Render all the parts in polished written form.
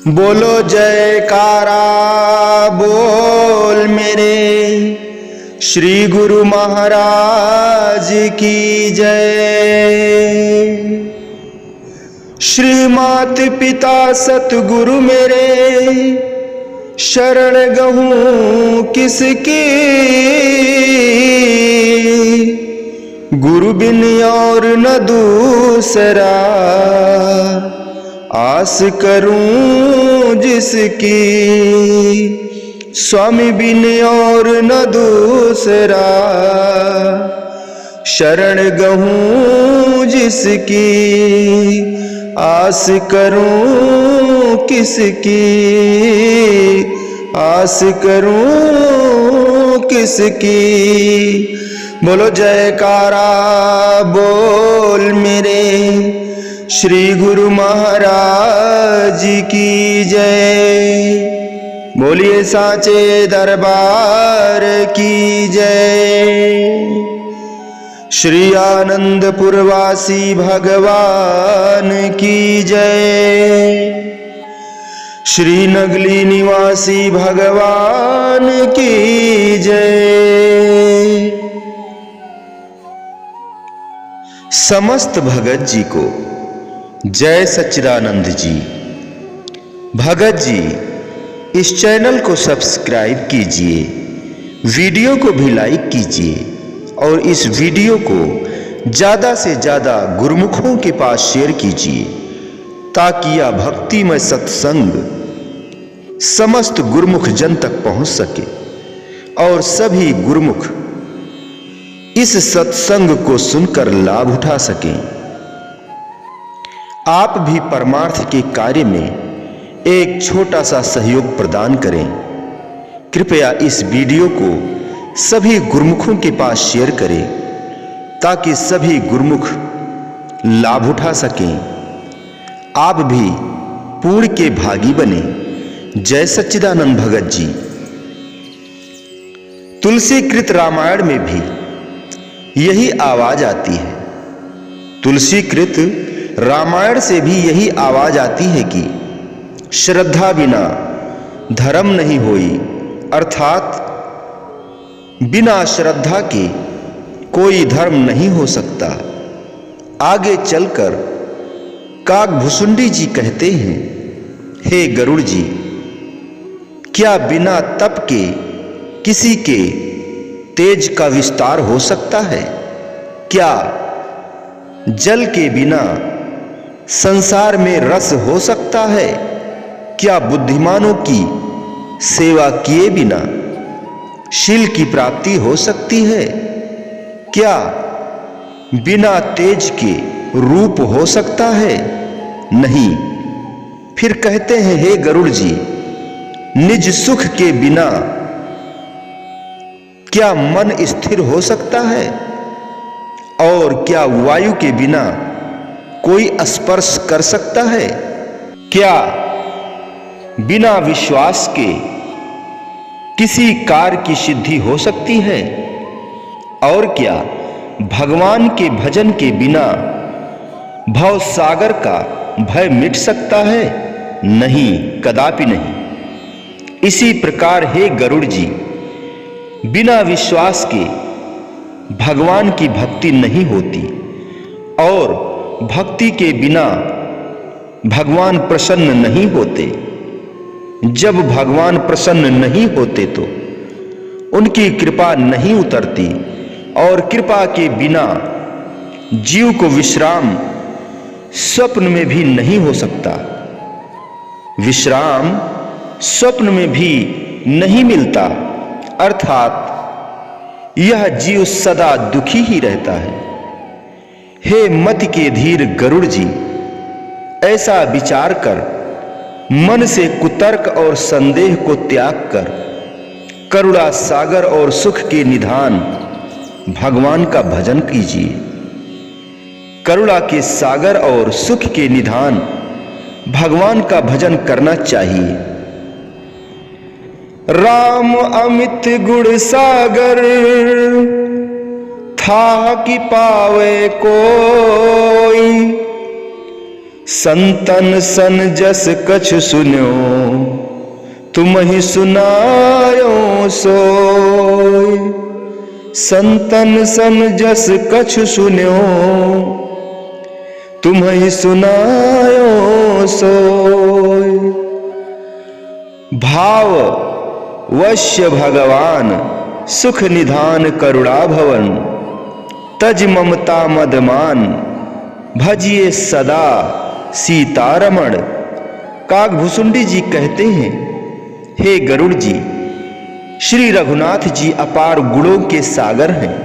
बोलो जयकारा बोल मेरे श्री गुरु महाराज की जय। श्री मात पिता सतगुरु मेरे शरण गहूं किसकी, गुरु बिन और न दूसरा आस करूं जिसकी, स्वामी बिन और न दूसरा शरण गहूं जिसकी, आस करूं किसकी, आस करूं किसकी। बोलो जयकारा बोल मेरे श्री गुरु महाराज की जय। बोलिए साचे दरबार की जय। श्री आनंदपुर वासी भगवान की जय। श्री नगली निवासी भगवान की जय। समस्त भगत जी को जय सच्चिदानंद जी। भगत जी इस चैनल को सब्सक्राइब कीजिए, वीडियो को भी लाइक कीजिए और इस वीडियो को ज़्यादा से ज़्यादा गुरुमुखों के पास शेयर कीजिए ताकि यह भक्तिमय सत्संग समस्त गुरुमुख जन तक पहुंच सके और सभी गुरुमुख इस सत्संग को सुनकर लाभ उठा सकें। आप भी परमार्थ के कार्य में एक छोटा सा सहयोग प्रदान करें। कृपया इस वीडियो को सभी गुरुमुखों के पास शेयर करें ताकि सभी गुरुमुख लाभ उठा सकें। आप भी पुण्य के भागी बने। जय सच्चिदानंद भगत जी। तुलसी कृत रामायण में भी यही आवाज आती है। तुलसी कृत रामायण से भी यही आवाज आती है कि श्रद्धा बिना धर्म नहीं होई, अर्थात बिना श्रद्धा के कोई धर्म नहीं हो सकता। आगे चलकर काकभुसुंडी जी कहते हैं, हे गरुड़ जी, क्या बिना तप के किसी के तेज का विस्तार हो सकता है? क्या जल के बिना संसार में रस हो सकता है? क्या बुद्धिमानों की सेवा किए बिना शील की प्राप्ति हो सकती है? क्या बिना तेज के रूप हो सकता है? नहीं। फिर कहते हैं, हे गरुड़ जी, निज सुख के बिना क्या मन स्थिर हो सकता है? और क्या वायु के बिना कोई स्पर्श कर सकता है? क्या बिना विश्वास के किसी कार्य की सिद्धि हो सकती है? और क्या भगवान के भजन के बिना भव सागर का भय मिट सकता है? नहीं, कदापि नहीं। इसी प्रकार हे गरुड़ जी, बिना विश्वास के भगवान की भक्ति नहीं होती और भक्ति के बिना भगवान प्रसन्न नहीं होते। जब भगवान प्रसन्न नहीं होते तो उनकी कृपा नहीं उतरती और कृपा के बिना जीव को विश्राम स्वप्न में भी नहीं हो सकता। विश्राम स्वप्न में भी नहीं मिलता, अर्थात यह जीव सदा दुखी ही रहता है। हे मति के धीर गरुड़ जी, ऐसा विचार कर मन से कुतर्क और संदेह को त्याग कर करुणा सागर और सुख के निधान भगवान का भजन कीजिए। करुणा के सागर और सुख के निधान भगवान का भजन करना चाहिए। राम अमित गुण सागर था कि पावे कोई, संतन सन जस कछु सुन्यो, तुम ही सुनायो सोय। संतन सन जस कछु सुन्यो, तुम ही सुनायो सोय। भाव वश्य भगवान, सुख निधान करुणा भवन। तज ममता मदमान, भजिए सदा सीतारमण। काकभुसुंडी जी कहते हैं, हे गरुड़ जी, श्री रघुनाथ जी अपार गुणों के सागर हैं।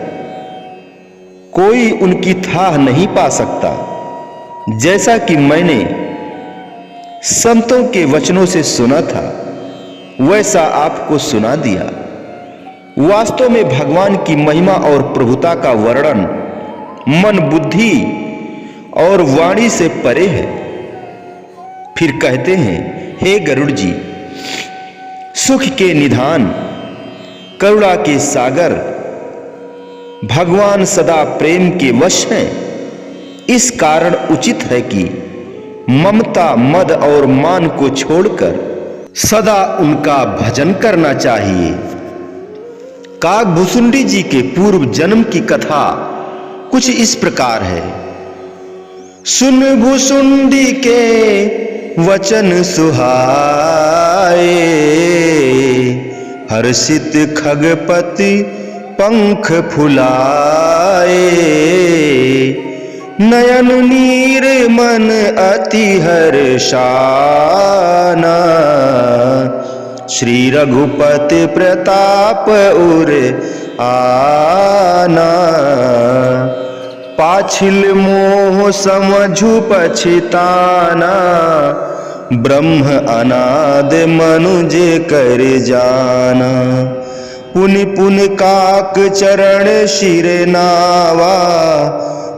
कोई उनकी थाह नहीं पा सकता। जैसा कि मैंने संतों के वचनों से सुना था, वैसा आपको सुना दिया। वास्तव में भगवान की महिमा और प्रभुता का वर्णन मन बुद्धि और वाणी से परे है। फिर कहते हैं, हे गरुड़ जी, सुख के निधान, करुणा के सागर, भगवान सदा प्रेम के वश हैं। इस कारण उचित है कि ममता, मद और मान को छोड़कर सदा उनका भजन करना चाहिए। काकभुसुंडी जी के पूर्व जन्म की कथा कुछ इस प्रकार है। सुन भुसुंडी के वचन सुहाए, हर्षित खगपति पंख फुलाए। नयन नीर मन अति हर्षाना, श्री रघुपति प्रताप उर आना। पाछिल मोह समझु पछिताना, ब्रह्म अनाद मनुज कर जाना। पुनि पुनि काक चरण शिर नावा,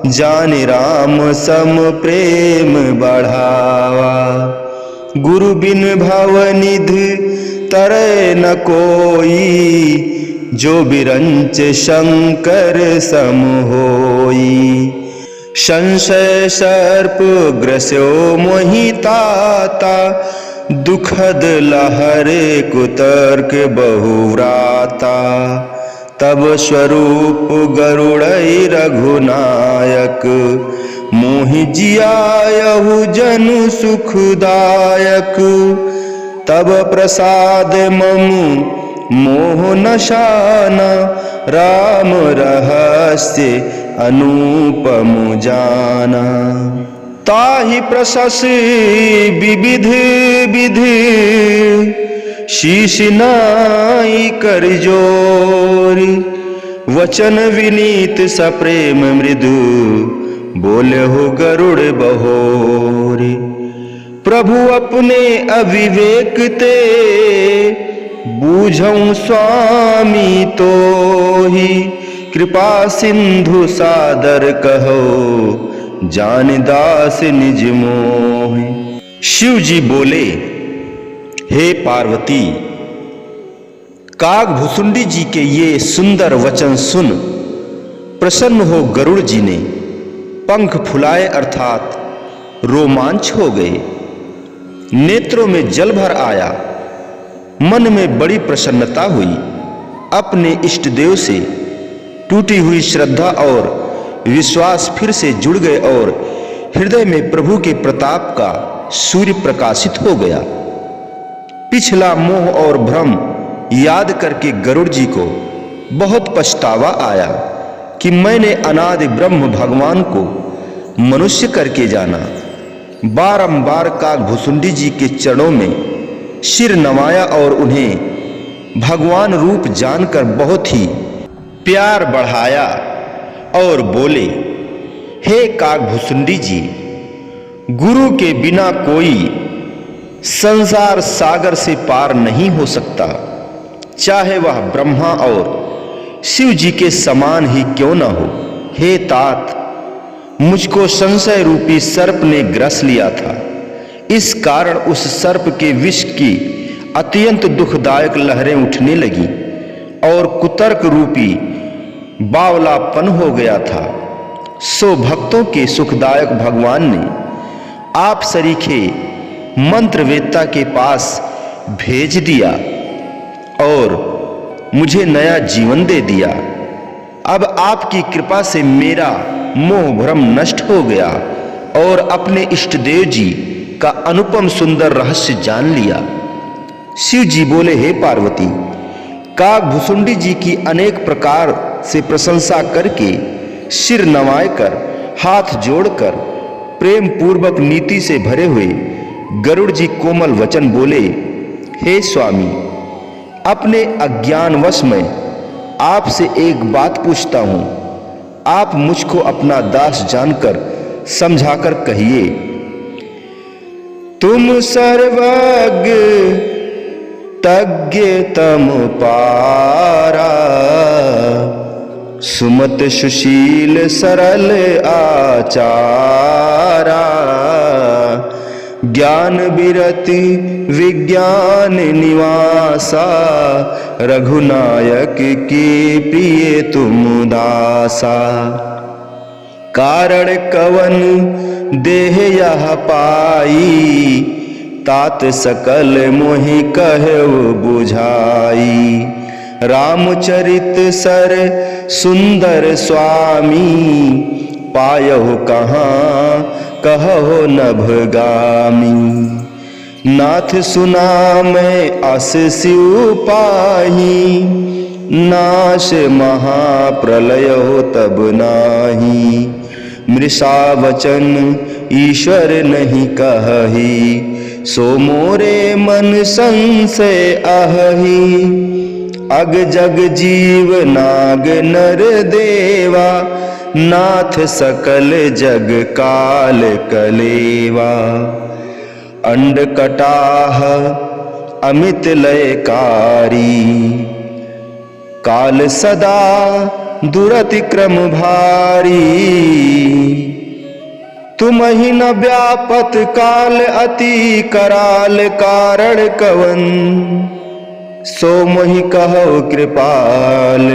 जानि राम सम प्रेम बढ़ावा। गुरु बिन भव निधि तरय न कोई, जो बिरंच शंकर सम होई। संशय सर्प ग्रस्यो मोहि ताता, दुखद लहर कुतर्क बहुव्राता। तब स्वरूप गरुड़ई रघुनायक, मोहि जियायहु जनु सुखदायक। तब प्रसाद मम मोह नशाना, राम रहस्य अनुपम जाना। ताहि प्रशसि विविध विधि, शीश नाई कर जोरी। वचन विनीत सप्रेम मृदु, बोले हो गरुड़ बहोरी। प्रभु अपने अविवेक ते, बूझऊं स्वामी तो ही। कृपा सिंधु सादर कहो, जान दास निज मोहि। शिव जी बोले, हे पार्वती, काकभुसुंडी जी के ये सुंदर वचन सुन प्रसन्न हो गरुड़ जी ने पंख फुलाए, अर्थात रोमांच हो गए। नेत्रों में जल भर आया, मन में बड़ी प्रसन्नता हुई। अपने इष्ट देव से टूटी हुई श्रद्धा और विश्वास फिर से जुड़ गए और हृदय में प्रभु के प्रताप का सूर्य प्रकाशित हो गया। पिछला मोह और भ्रम याद करके गरुड़ जी को बहुत पछतावा आया कि मैंने अनादि ब्रह्म भगवान को मनुष्य करके जाना। बारंबार काकभुसुंडी जी के चरणों में सिर नवाया और उन्हें भगवान रूप जानकर बहुत ही प्यार बढ़ाया और बोले, हे काकभुसुंडी जी, गुरु के बिना कोई संसार सागर से पार नहीं हो सकता, चाहे वह ब्रह्मा और शिव जी के समान ही क्यों न हो। हे तात, मुझको संशय रूपी सर्प ने ग्रस लिया था। इस कारण उस सर्प के विष की अत्यंत दुखदायक लहरें उठने लगी और कुतर्क रूपी बावलापन हो गया था। सो भक्तों के सुखदायक भगवान ने आप सरीखे मंत्रवेत्ता के पास भेज दिया और मुझे नया जीवन दे दिया। अब आपकी कृपा से मेरा मोह भ्रम नष्ट हो गया और अपने इष्ट देव जी का अनुपम सुंदर रहस्य जान लिया। शिव जी बोले, हे पार्वती, काकभुसुंडी जी की अनेक प्रकार से प्रशंसा करके सिर नवाए कर हाथ जोड़कर प्रेम पूर्वक नीति से भरे हुए गरुड़ जी कोमल वचन बोले, हे स्वामी, अपने अज्ञानवश में आपसे एक बात पूछता हूं। आप मुझको अपना दास जानकर समझाकर कहिए। तुम सर्वज्ञ तज्ञ तम पारा, सुमत सुशील सरल आचारा, ज्ञान विरति विज्ञान निवासा, रघुनायक के प्रिय तुम दासा। कारण कवन देह यह पाई, तात सकल मोहि कहु बुझाई। रामचरित सर सुंदर स्वामी, पायहु कहाँ कहो नभगामी। नाथ सुना मैं अस शिव पाही, नाश महाप्रलय हो तब नाही। मृषा वचन ईश्वर नहीं कही, सो मोरे मन संशय अहि। अग जग जीव नाग नर देवा, नाथ सकल जग काल कलेवा। अंड कटाह अमित लयकारी, काल सदा दुरतिक्रम भारी। तुम ही न व्यापत काल अति कराल, कारण कवन सो मोहि कहो कृपाल।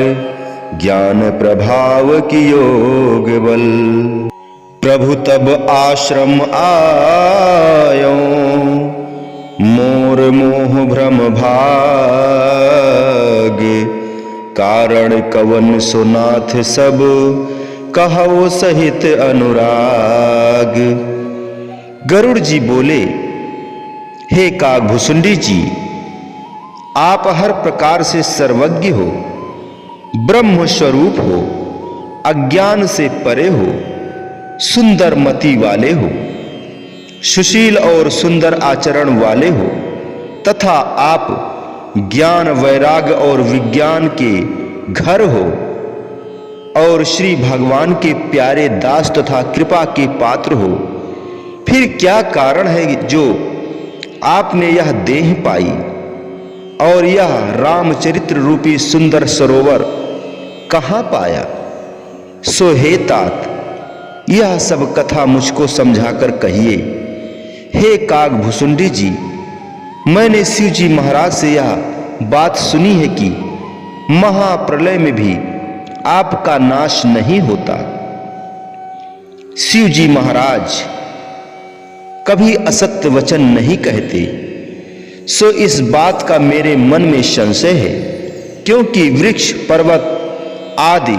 ज्ञान प्रभाव की योग बल, प्रभु तब आश्रम आयो। मोर मोह भ्रम भाग, कारण कवन सुनाथ सब कहो सहित अनुराग। गरुड़ जी बोले, हे काकभुसुंडी जी, आप हर प्रकार से सर्वज्ञ हो, ब्रह्म स्वरूप हो, अज्ञान से परे हो, सुंदर मति वाले हो, सुशील और सुंदर आचरण वाले हो, तथा आप ज्ञान वैराग और विज्ञान के घर हो और श्री भगवान के प्यारे दास तथा कृपा के पात्र हो। फिर क्या कारण है जो आपने यह देह पाई और यह रामचरित्र रूपी सुंदर सरोवर कहां पाया? सो हे तात, यह सब कथा मुझको समझाकर कहिए। हे काकभुसुंडी जी, मैंने शिव जी महाराज से यह बात सुनी है कि महाप्रलय में भी आपका नाश नहीं होता। शिव जी महाराज कभी असत्य वचन नहीं कहते। सो इस बात का मेरे मन में संशय है, क्योंकि वृक्ष पर्वत आदि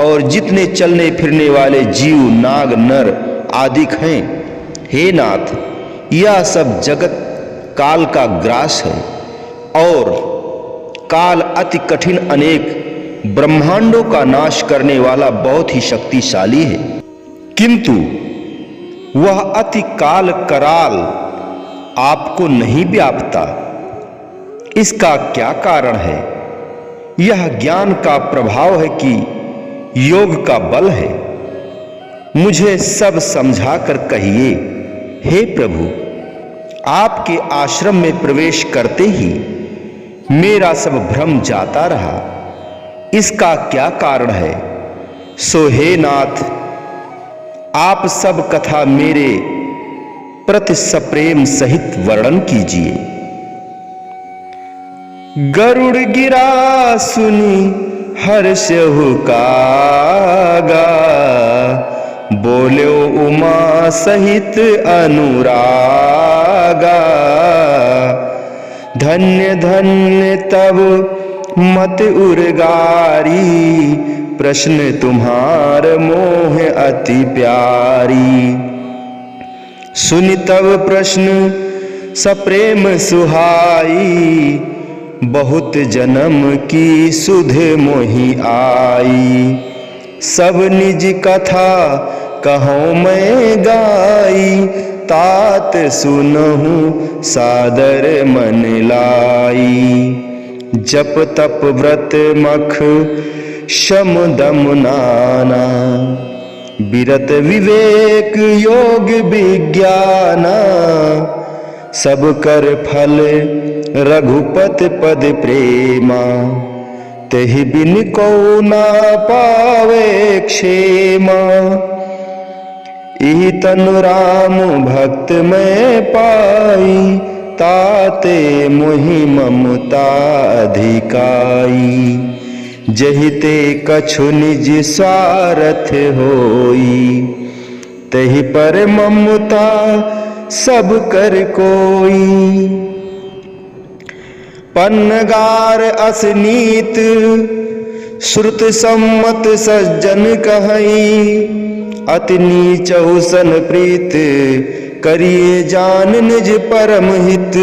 और जितने चलने फिरने वाले जीव नाग नर आदि हैं, हे नाथ, यह सब जगत काल का ग्रास है और काल अति कठिन अनेक ब्रह्मांडों का नाश करने वाला बहुत ही शक्तिशाली है, किंतु वह अति काल कराल आपको नहीं व्यापता। इसका क्या कारण है? यह ज्ञान का प्रभाव है कि योग का बल है? मुझे सब समझा कर कहिए। हे प्रभु, आपके आश्रम में प्रवेश करते ही मेरा सब भ्रम जाता रहा, इसका क्या कारण है? सो हे नाथ, आप सब कथा मेरे प्रति सप्रेम सहित वर्णन कीजिए। गरुड़ गिरा सुनी हर्षहु कागा, बोल्यो उमा सहित अनुरागा, धन्य धन्य तब मत उर्गारी, प्रश्न तुम्हार मोह अति प्यारी। सुनि तब प्रश्न सप्रेम सुहाई, बहुत जन्म की सुध मोहि आई। सब निज कथा कहूँ मैं गाई, तात सुनहु सादर मन लाई। जप तप व्रत मख शम दम नाना, विरत विवेक योग विज्ञाना। सब कर फल रघुपत पद प्रेमा, तेहि बिन को ना पावे क्षेमा। इहि तनु राम भक्त मैं पाई, ताते मोहि ममता अधिकाई। जहि ते कछु निज स्वार्थ होई, तहि पर ममता सब कर कोई। पन्नगार असनीत श्रुत सम्मत सज्जन कहई, अति नीचहु सन प्रीत करिए जान निज परम हित।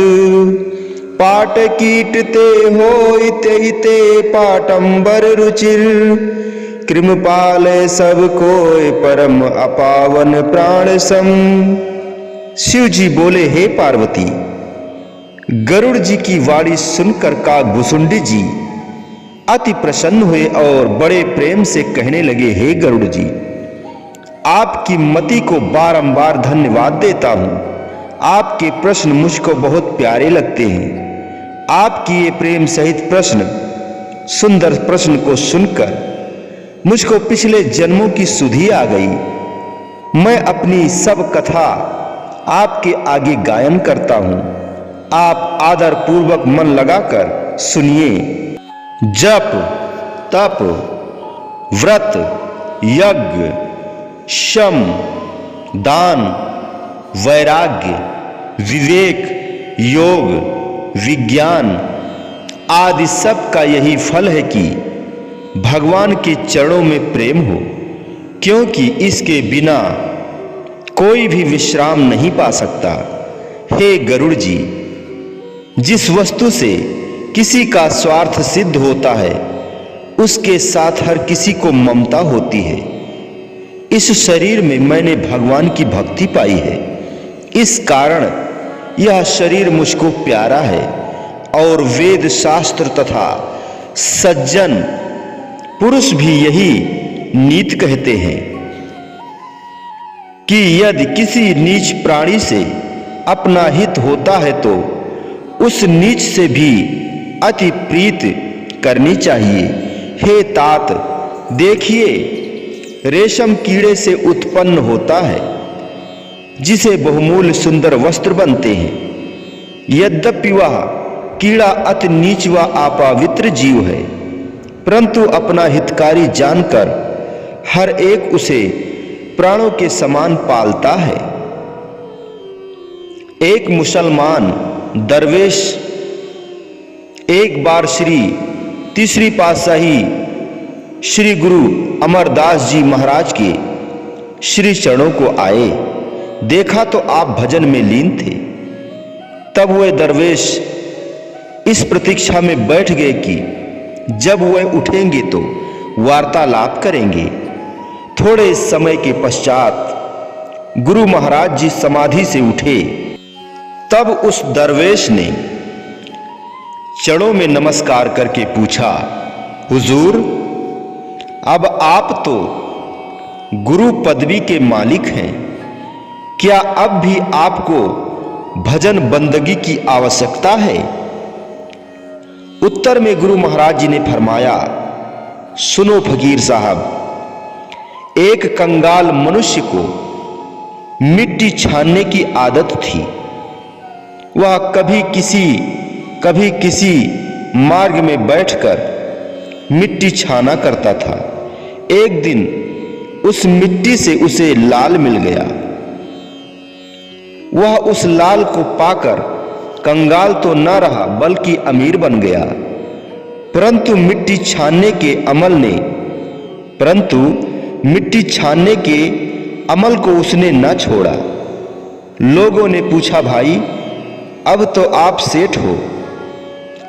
पाट कीट ते होई तेहि ते पाटंबर रुचिर, कृमपाल सब कोय परम अपावन प्राण सम। शिव जी बोले, हे पार्वती, गरुड़ जी की वाणी सुनकर काकभुसुंडी जी अति प्रसन्न हुए और बड़े प्रेम से कहने लगे, हे गरुड़ जी, आपकी मति को बारंबार धन्यवाद देता हूं। आपके प्रश्न मुझको बहुत प्यारे लगते हैं। आपकी ये प्रेम सहित प्रश्न, सुंदर प्रश्न को सुनकर मुझको पिछले जन्मों की सुधि आ गई। मैं अपनी सब कथा आपके आगे गायन करता हूं। आप आदर पूर्वक मन लगाकर सुनिए। जप तप व्रत यज्ञ शम दान वैराग्य विवेक योग विज्ञान आदि सब का यही फल है कि भगवान के चरणों में प्रेम हो, क्योंकि इसके बिना कोई भी विश्राम नहीं पा सकता। हे गरुड़ जी, जिस वस्तु से किसी का स्वार्थ सिद्ध होता है, उसके साथ हर किसी को ममता होती है। इस शरीर में मैंने भगवान की भक्ति पाई है, इस कारण यह शरीर मुझको प्यारा है। और वेद शास्त्र तथा सज्जन पुरुष भी यही नीत कहते हैं कि यदि किसी नीच प्राणी से अपना हित होता है तो उस नीच से भी अति प्रीत करनी चाहिए। हे तात, देखिए, रेशम कीड़े से उत्पन्न होता है, जिसे बहुमूल्य सुंदर वस्त्र बनते हैं। यद्यपि वह कीड़ा अति नीच व अपवित्र जीव है, परंतु अपना हितकारी जानकर हर एक उसे प्राणों के समान पालता है। एक मुसलमान दरवेश एक बार श्री तीसरी पातशाही श्री गुरु अमरदास जी महाराज के श्री चरणों को आए। देखा तो आप भजन में लीन थे। तब वह दरवेश इस प्रतीक्षा में बैठ गए कि जब वह उठेंगे तो वार्तालाप करेंगे। थोड़े समय के पश्चात गुरु महाराज जी समाधि से उठे। तब उस दरवेश ने चरणों में नमस्कार करके पूछा, हुजूर, अब आप तो गुरु पदवी के मालिक हैं, क्या अब भी आपको भजन बंदगी की आवश्यकता है? उत्तर में गुरु महाराज जी ने फरमाया, सुनो फकीर साहब, एक कंगाल मनुष्य को मिट्टी छानने की आदत थी। वह कभी किसी मार्ग में बैठकर मिट्टी छाना करता था। एक दिन उस मिट्टी से उसे लाल मिल गया। वह उस लाल को पाकर कंगाल तो न रहा बल्कि अमीर बन गया। परंतु मिट्टी छानने के अमल को उसने न छोड़ा। लोगों ने पूछा, भाई अब तो आप सेठ हो,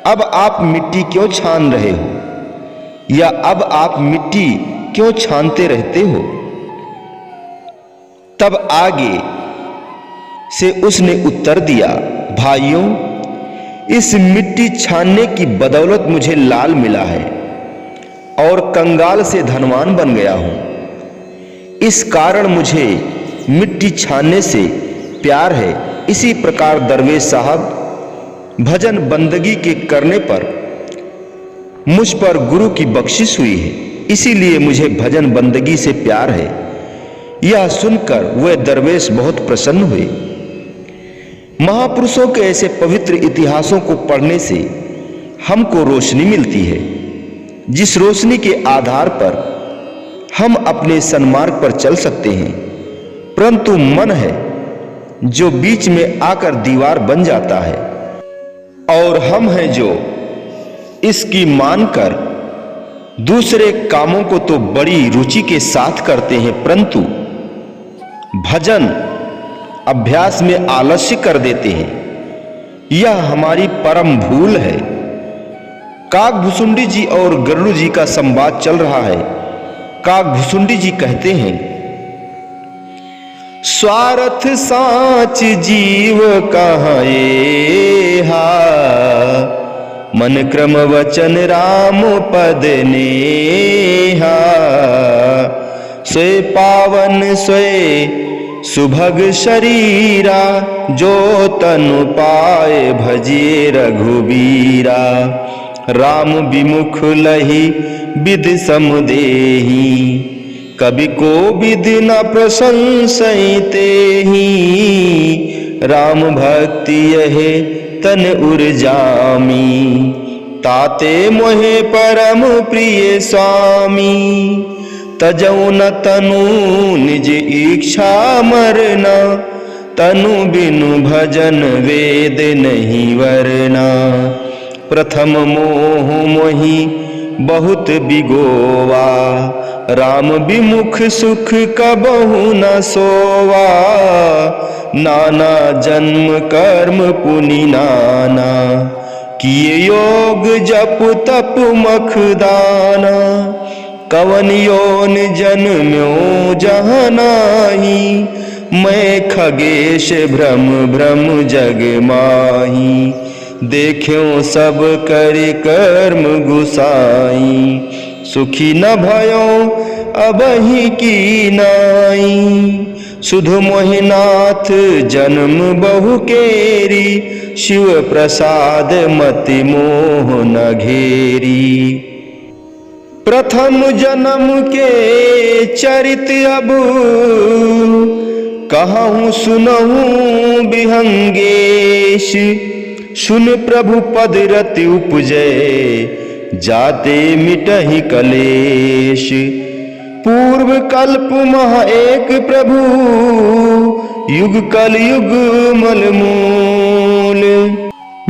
अब आप मिट्टी क्यों छान रहे हो, या अब आप मिट्टी क्यों छानते रहते हो? तब आगे से उसने उत्तर दिया, भाइयों, इस मिट्टी छानने की बदौलत मुझे लाल मिला है और कंगाल से धनवान बन गया हूं। इस कारण मुझे मिट्टी छानने से प्यार है। इसी प्रकार दरवेश साहब भजन बंदगी के करने पर मुझ पर गुरु की बख्शिश हुई है, इसीलिए मुझे भजन बंदगी से प्यार है। यह सुनकर वे दरवेश बहुत प्रसन्न हुए। महापुरुषों के ऐसे पवित्र इतिहासों को पढ़ने से हमको रोशनी मिलती है, जिस रोशनी के आधार पर हम अपने सन्मार्ग पर चल सकते हैं। परंतु मन है जो बीच में आकर दीवार बन जाता है, और हम हैं जो इसकी मानकर दूसरे कामों को तो बड़ी रुचि के साथ करते हैं, परंतु भजन अभ्यास में आलस्य कर देते हैं। यह हमारी परम भूल है। काकभुसुंडी जी और गरुड़ जी का संवाद चल रहा है। काकभुसुंडी जी कहते हैं, स्वार्थ साच जीव कहाँ एहा, मन क्रम वचन राम पद नेहा, सोए पावन सोए सुभग शरीरा, जो तनु पाए भजिए रघुबीरा, राम विमुख लहि विद समुदेही, कवि को विद न प्रशंसते ही, राम भक्ति यहे तन उर्जामी, ताते मोहे परम प्रिय स्वामी, तजौ न तनु निज इच्छा मरना, तनु बिनु भजन वेद नहीं वरना, प्रथम मोह मोहि बहुत बिगोवा, राम विमुख सुख कबहु न सोवा, नाना जन्म कर्म पुनि नाना, किए योग जप तप मखदाना, कवन योन जन्म्यो जहाँ नाहि, मैं खगेश भ्रम भ्रम जग माही, देख्यो सब कर कर्म गुसाई, सुखी न भयो अबहि की नाई, सुधु मोहिनाथ जन्म बहु केरी, शिव प्रसाद मति मोह न घेरी, प्रथम जन्म के चरित अब कहूँ सुनहूँ विहंगेश, सुन प्रभु पद रति उपजे, जाते मिटहि कलेश, पूर्व कल्प महा एक प्रभु, युग कल युग मल मूल,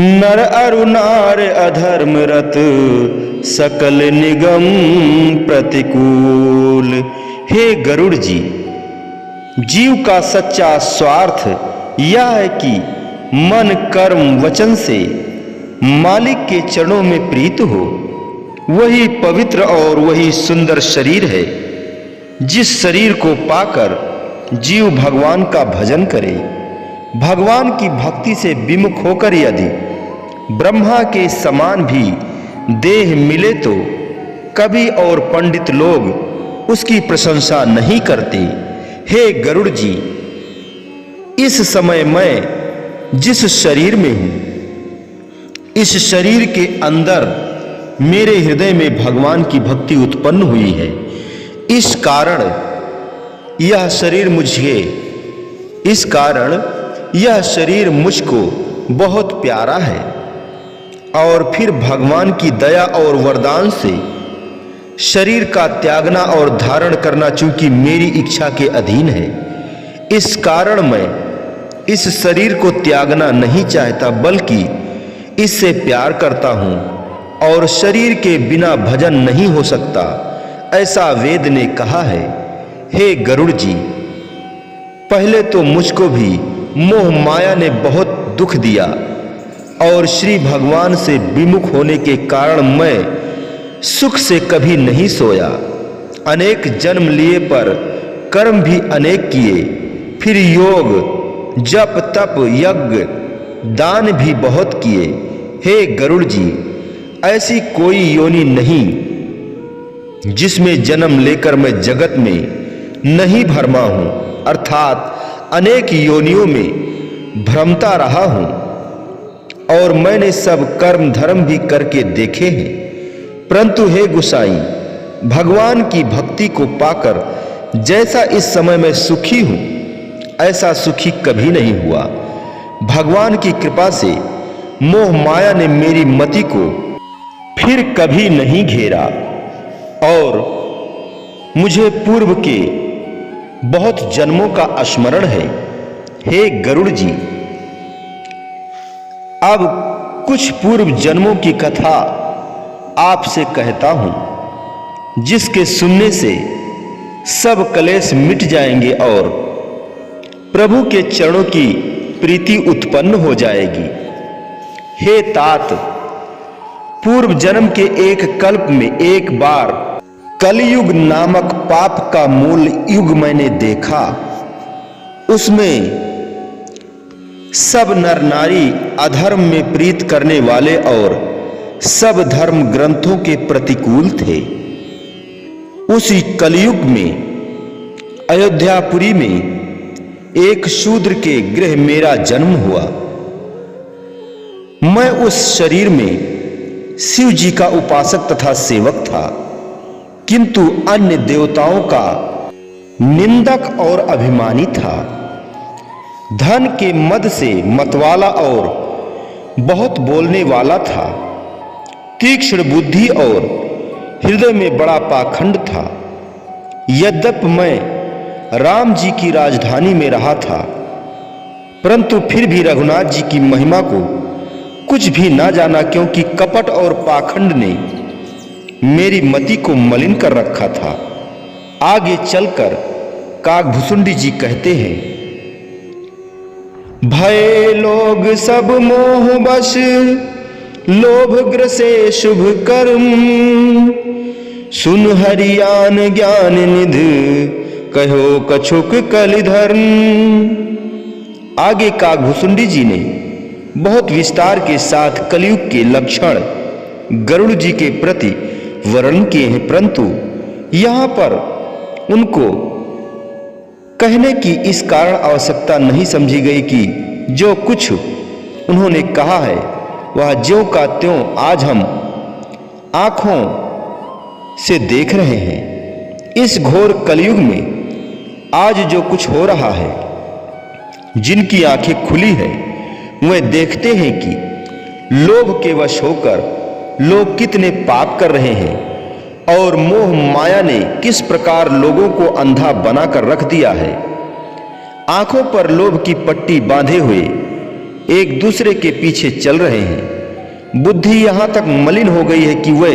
नर अरु नार अधर्म रत, सकल निगम प्रतिकूल। हे गरुड़ जी, जीव का सच्चा स्वार्थ यह है कि मन कर्म वचन से मालिक के चरणों में प्रीत हो। वही पवित्र और वही सुंदर शरीर है जिस शरीर को पाकर जीव भगवान का भजन करे। भगवान की भक्ति से विमुख होकर यदि ब्रह्मा के समान भी देह मिले तो कवि और पंडित लोग उसकी प्रशंसा नहीं करते। हे गरुड़ जी, इस समय मैं जिस शरीर में हूं, इस शरीर के अंदर मेरे हृदय में भगवान की भक्ति उत्पन्न हुई है। इस कारण यह शरीर मुझको बहुत प्यारा है। और फिर भगवान की दया और वरदान से शरीर का त्यागना और धारण करना चूंकि मेरी इच्छा के अधीन है, इस कारण मैं इस शरीर को त्यागना नहीं चाहता, बल्कि इससे प्यार करता हूं और शरीर के बिना भजन नहीं हो सकता, ऐसा वेद ने कहा है। हे गरुड़ जी, पहले तो मुझको भी मोह माया ने बहुत दुख दिया और श्री भगवान से विमुख होने के कारण मैं सुख से कभी नहीं सोया। अनेक जन्म लिए पर कर्म भी अनेक किए, फिर योग जप तप यज्ञ दान भी बहुत किए। हे गरुड़ जी, ऐसी कोई योनि नहीं जिसमें जन्म लेकर मैं जगत में नहीं भरमा हूं, अर्थात अनेक योनियों में भ्रमता रहा हूं और मैंने सब कर्म धर्म भी करके देखे हैं, परंतु हे गुसाई, भगवान की भक्ति को पाकर जैसा इस समय मैं सुखी हूं, ऐसा सुखी कभी नहीं हुआ। भगवान की कृपा से मोह माया ने मेरी मति को फिर कभी नहीं घेरा और मुझे पूर्व के बहुत जन्मों का स्मरण है। हे गरुड़ जी, अब कुछ पूर्व जन्मों की कथा आपसे कहता हूं, जिसके सुनने से सब कलेश मिट जाएंगे और प्रभु के चरणों की प्रीति उत्पन्न हो जाएगी। हे तात, पूर्व जन्म के एक कल्प में एक बार कलयुग नामक पाप का मूल युग मैंने देखा। उसमें सब नर नारी अधर्म में प्रीत करने वाले और सब धर्म ग्रंथों के प्रतिकूल थे। उसी कलयुग में अयोध्यापुरी में एक शूद्र के गृह मेरा जन्म हुआ। मैं उस शरीर में शिव जी का उपासक तथा सेवक था, किंतु अन्य देवताओं का निंदक और अभिमानी था। धन के मद से मतवाला और बहुत बोलने वाला था। तीक्ष्ण बुद्धि और हृदय में बड़ा पाखंड था। यद्यपि मैं राम जी की राजधानी में रहा था, परंतु फिर भी रघुनाथ जी की महिमा को कुछ भी ना जाना, क्योंकि कपट और पाखंड ने मेरी मति को मलिन कर रखा था। आगे चलकर काकभुसुंडी जी कहते हैं, भय लोग सब मोह बश, लोभ ग्रसे शुभ कर्म, सुन हरियान ज्ञान निध, कहो कछुक कलिधर्म। आगे काकभुसुंडी जी ने बहुत विस्तार के साथ कलयुग के लक्षण गरुड़ जी के प्रति वर्णन किए हैं, परंतु यहां पर उनको कहने की इस कारण आवश्यकता नहीं समझी गई कि जो कुछ उन्होंने कहा है वह ज्यों का त्यों आज हम आंखों से देख रहे हैं। इस घोर कलयुग में आज जो कुछ हो रहा है, जिनकी आंखें खुली है वे देखते हैं कि लोभ के वश होकर लोग कितने पाप कर रहे हैं और मोह माया ने किस प्रकार लोगों को अंधा बनाकर रख दिया है। आंखों पर लोभ की पट्टी बांधे हुए एक दूसरे के पीछे चल रहे हैं। बुद्धि यहां तक मलिन हो गई है कि वे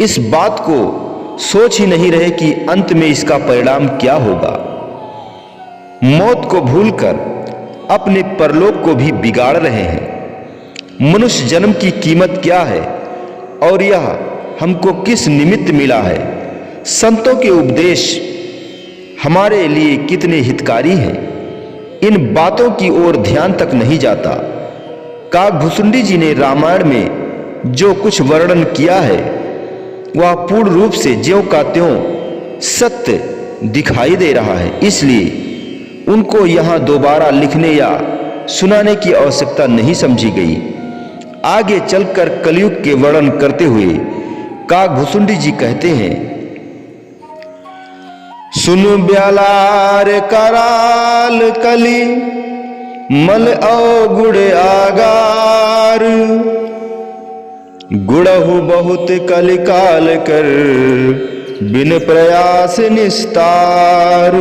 इस बात को सोच ही नहीं रहे कि अंत में इसका परिणाम क्या होगा। मौत को भूलकर अपने परलोक को भी बिगाड़ रहे हैं। मनुष्य जन्म की कीमत क्या है और यह हमको किस निमित्त मिला है। संतों के उपदेश हमारे लिए कितने हितकारी हैं, इन बातों की ओर ध्यान तक नहीं जाता। काकभुसुंडी जी ने रामायण में जो कुछ वर्णन किया है वह पूर्ण रूप से ज्यों का त्यों सत्य दिखाई दे रहा है, इसलिए उनको यहां दोबारा लिखने या सुनाने की आवश्यकता नहीं समझी गई। आगे चलकर कलयुग के वर्णन करते हुए काकभुसुंडी जी कहते हैं, सुन ब्यालार कराल कली, मल अवगुण आगार, गुणहु बहुत कलिकाल कर, बिन प्रयास निस्तार।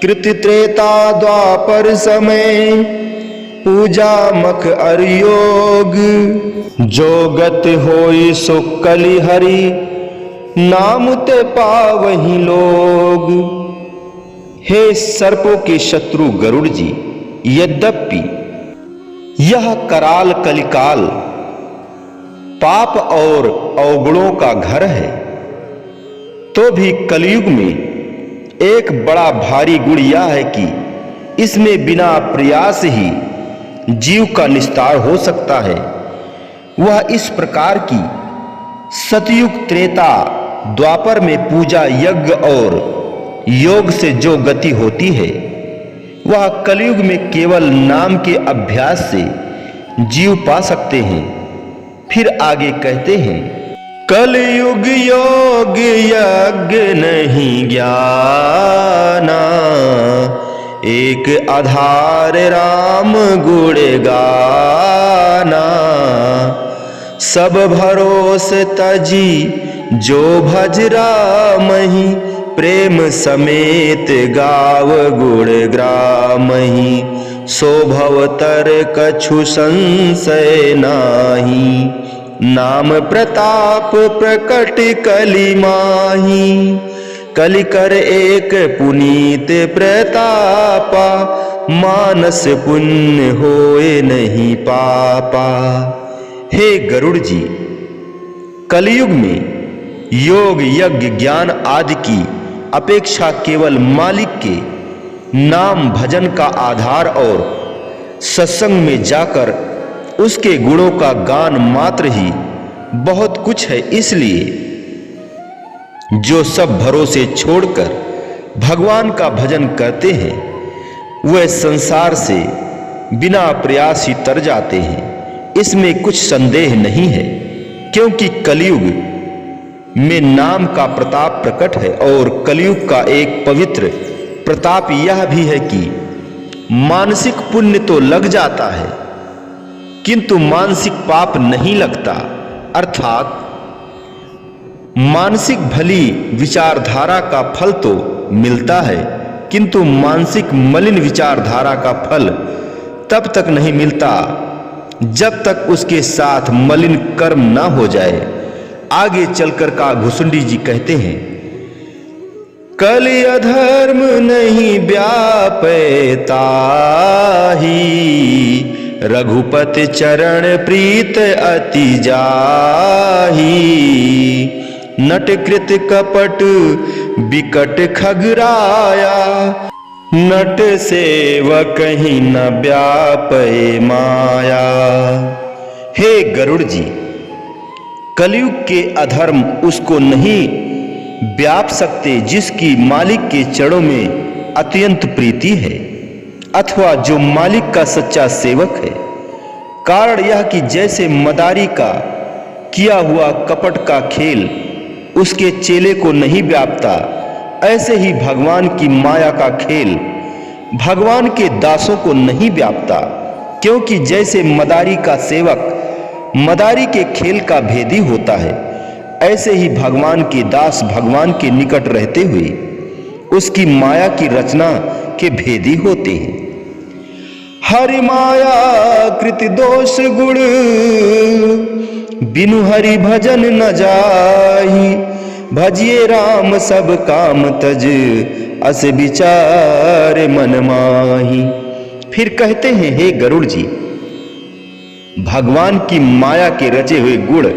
कृति त्रेता द्वापर समय, पूजा मख अर योग। जो गत होई सो कलि हरि, नाम ते पावहि लोग। हे सर्पों के शत्रु गरुड़ जी, यद्यपि यह कराल कलिकाल पाप और अवगुणों का घर है, तो भी कलयुग में एक बड़ा भारी गुण यह है कि इसमें बिना प्रयास ही जीव का निस्तार हो सकता है। वह इस प्रकार की सतयुग त्रेता द्वापर में पूजा यज्ञ और योग से जो गति होती है, वह कलयुग में केवल नाम के अभ्यास से जीव पा सकते हैं। फिर आगे कहते हैं, कलयुग योग यज्ञ नहीं ज्ञाना, एक आधार राम गुण गाना। सब भरोसे तजी जो भज रामहि, प्रेम समेत गाव गुण ग्रामहि। सो भवतर कछु संशय नाही, नाम प्रताप प्रकट कलि माही। कलि कर एक पुनीत प्रतापा, मानस पुण्य होए नहीं पापा। हे गरुड़ जी, कलयुग में योग यज्ञ ज्ञान आदि की अपेक्षा केवल मालिक के नाम भजन का आधार और सत्संग में जाकर उसके गुणों का गान मात्र ही बहुत कुछ है। इसलिए जो सब भरोसे छोड़कर भगवान का भजन करते हैं, वह संसार से बिना प्रयास ही तर जाते हैं। इसमें कुछ संदेह नहीं है, क्योंकि कलयुग में नाम का प्रताप प्रकट है। और कलयुग का एक पवित्र प्रताप यह भी है कि मानसिक पुण्य तो लग जाता है, किंतु मानसिक पाप नहीं लगता। अर्थात मानसिक भली विचारधारा का फल तो मिलता है, किंतु मानसिक मलिन विचारधारा का फल तब तक नहीं मिलता जब तक उसके साथ मलिन कर्म ना हो जाए। आगे चलकर का घुसुंडी जी कहते हैं, कलि अधर्म नहीं व्यापैता ही, रघुपति चरण प्रीत अति जाही। नट कृत कपट बिकट खगराया, नट सेवक ही न व्यापे माया। हे गरुड़ जी, कलयुग के अधर्म उसको नहीं व्याप सकते जिसकी मालिक के चरणों में अत्यंत प्रीति है, अथवा जो मालिक का सच्चा सेवक है। कारण यह कि जैसे मदारी का किया हुआ कपट का खेल उसके चेले को नहीं व्यापता, ऐसे ही भगवान की माया का खेल भगवान के दासों को नहीं व्यापता। क्योंकि जैसे मदारी का सेवक मदारी के खेल का भेदी होता है, ऐसे ही भगवान के दास भगवान के निकट रहते हुए उसकी माया की रचना के भेदी होते हैं। हरि माया कृत दोष गुण, बिनु हरि भजन न जाहि। भजिए राम सब काम तज, अस विचार मन माही। फिर कहते हैं, हे गरुड़ जी, भगवान की माया के रचे हुए गुण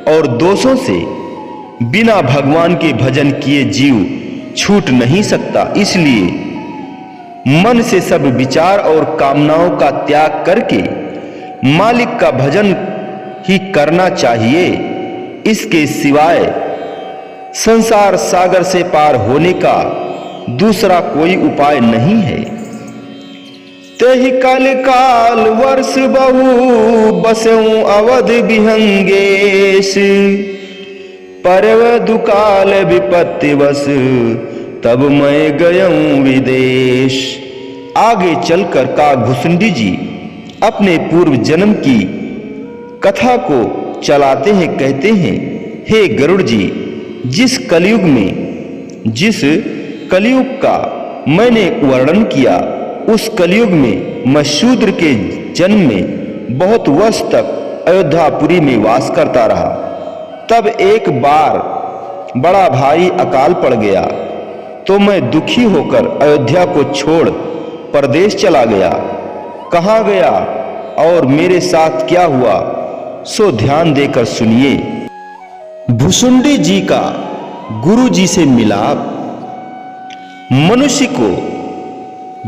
और दोषों से बिना भगवान के भजन किए जीव छूट नहीं सकता। इसलिए मन से सब विचार और कामनाओं का त्याग करके मालिक का भजन ही करना चाहिए। इसके सिवाय संसार सागर से पार होने का दूसरा कोई उपाय नहीं है। तेहि कल काल वर्ष बहु, बसऊं अवध विहंगेश। परव दुकाल विपत्ति बस, तब मैं गयऊं विदेश। आगे चलकर का घुसुंडी जी अपने पूर्व जन्म की कथा को चलाते हैं, कहते हैं, हे गरुड़ जी, जिस कलयुग का मैंने वर्णन किया, उस कलयुग में मैं शूद्र के जन्म में बहुत वर्ष तक अयोध्यापुरी में वास करता रहा। तब एक बार बड़ा भारी अकाल पड़ गया तो मैं दुखी होकर अयोध्या को छोड़ परदेश चला गया। कहाँ गया और मेरे साथ क्या हुआ, सो ध्यान देकर सुनिए। भुसुंडी जी का गुरु जी से मिलाप। मनुष्य को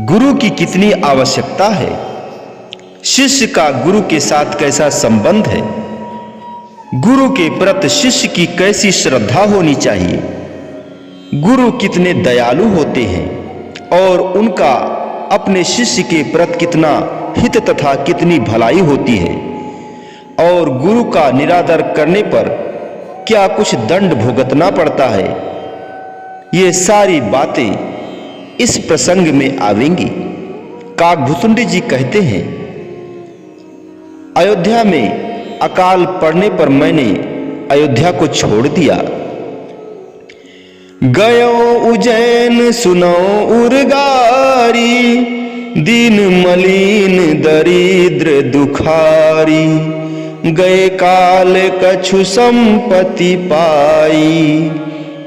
गुरु की कितनी आवश्यकता है, शिष्य का गुरु के साथ कैसा संबंध है, गुरु के प्रति शिष्य की कैसी श्रद्धा होनी चाहिए, गुरु कितने दयालु होते हैं और उनका अपने शिष्य के प्रति कितना हित तथा कितनी भलाई होती है, और गुरु का निरादर करने पर क्या कुछ दंड भुगतना पड़ता है। ये सारी बातें इस प्रसंग में आवेंगी। काकभुसुंडी जी कहते हैं, अयोध्या में अकाल पड़ने पर मैंने अयोध्या को छोड़ दिया। गयो उज्जैन सुनो उर्गारी, दीन मलिन दरिद्र दुखारी, गए काल कछु संपत्ति पाई,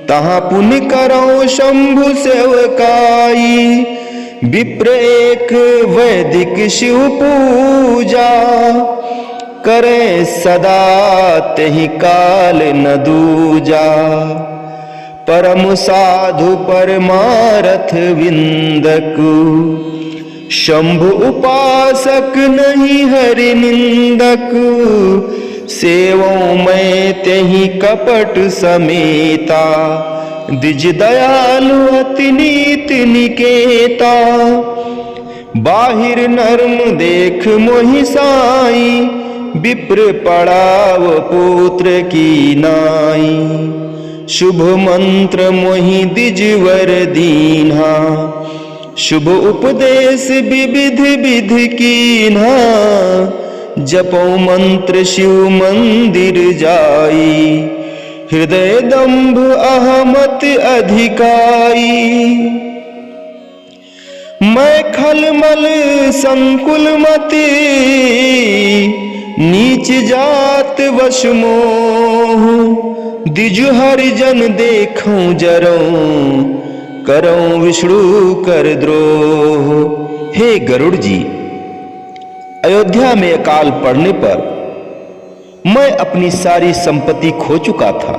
तहाँ पुण्य करो शंभु सेवकाई, विप्र एक वैदिक शिव पूजा, करे सदा तेहि काल न दूजा, परम साधु परमारथ विंदकु, शंभु उपासक नहीं हरि निंदक, सेवों में तेहि कपट समेता, द्विज दयालु अति नीति निकेता, बाहिर नर्म देख मोहि साई, विप्र पड़ाव पुत्र की नाई, शुभ मंत्र मोहि द्विजवर दीन्हा, शुभ उपदेश विविध विधि कीन्हा, जपो मंत्र शिव मंदिर जाई, हृदय दंभ अहमत अधिकाई, मैं खलमल संकुल मति, नीच जात वश मोह, द्विज हरिजन देखूं जरो, करो विष्णु कर द्रोह। हे गरुड़ जी, अयोध्या में अकाल पड़ने पर मैं अपनी सारी संपत्ति खो चुका था।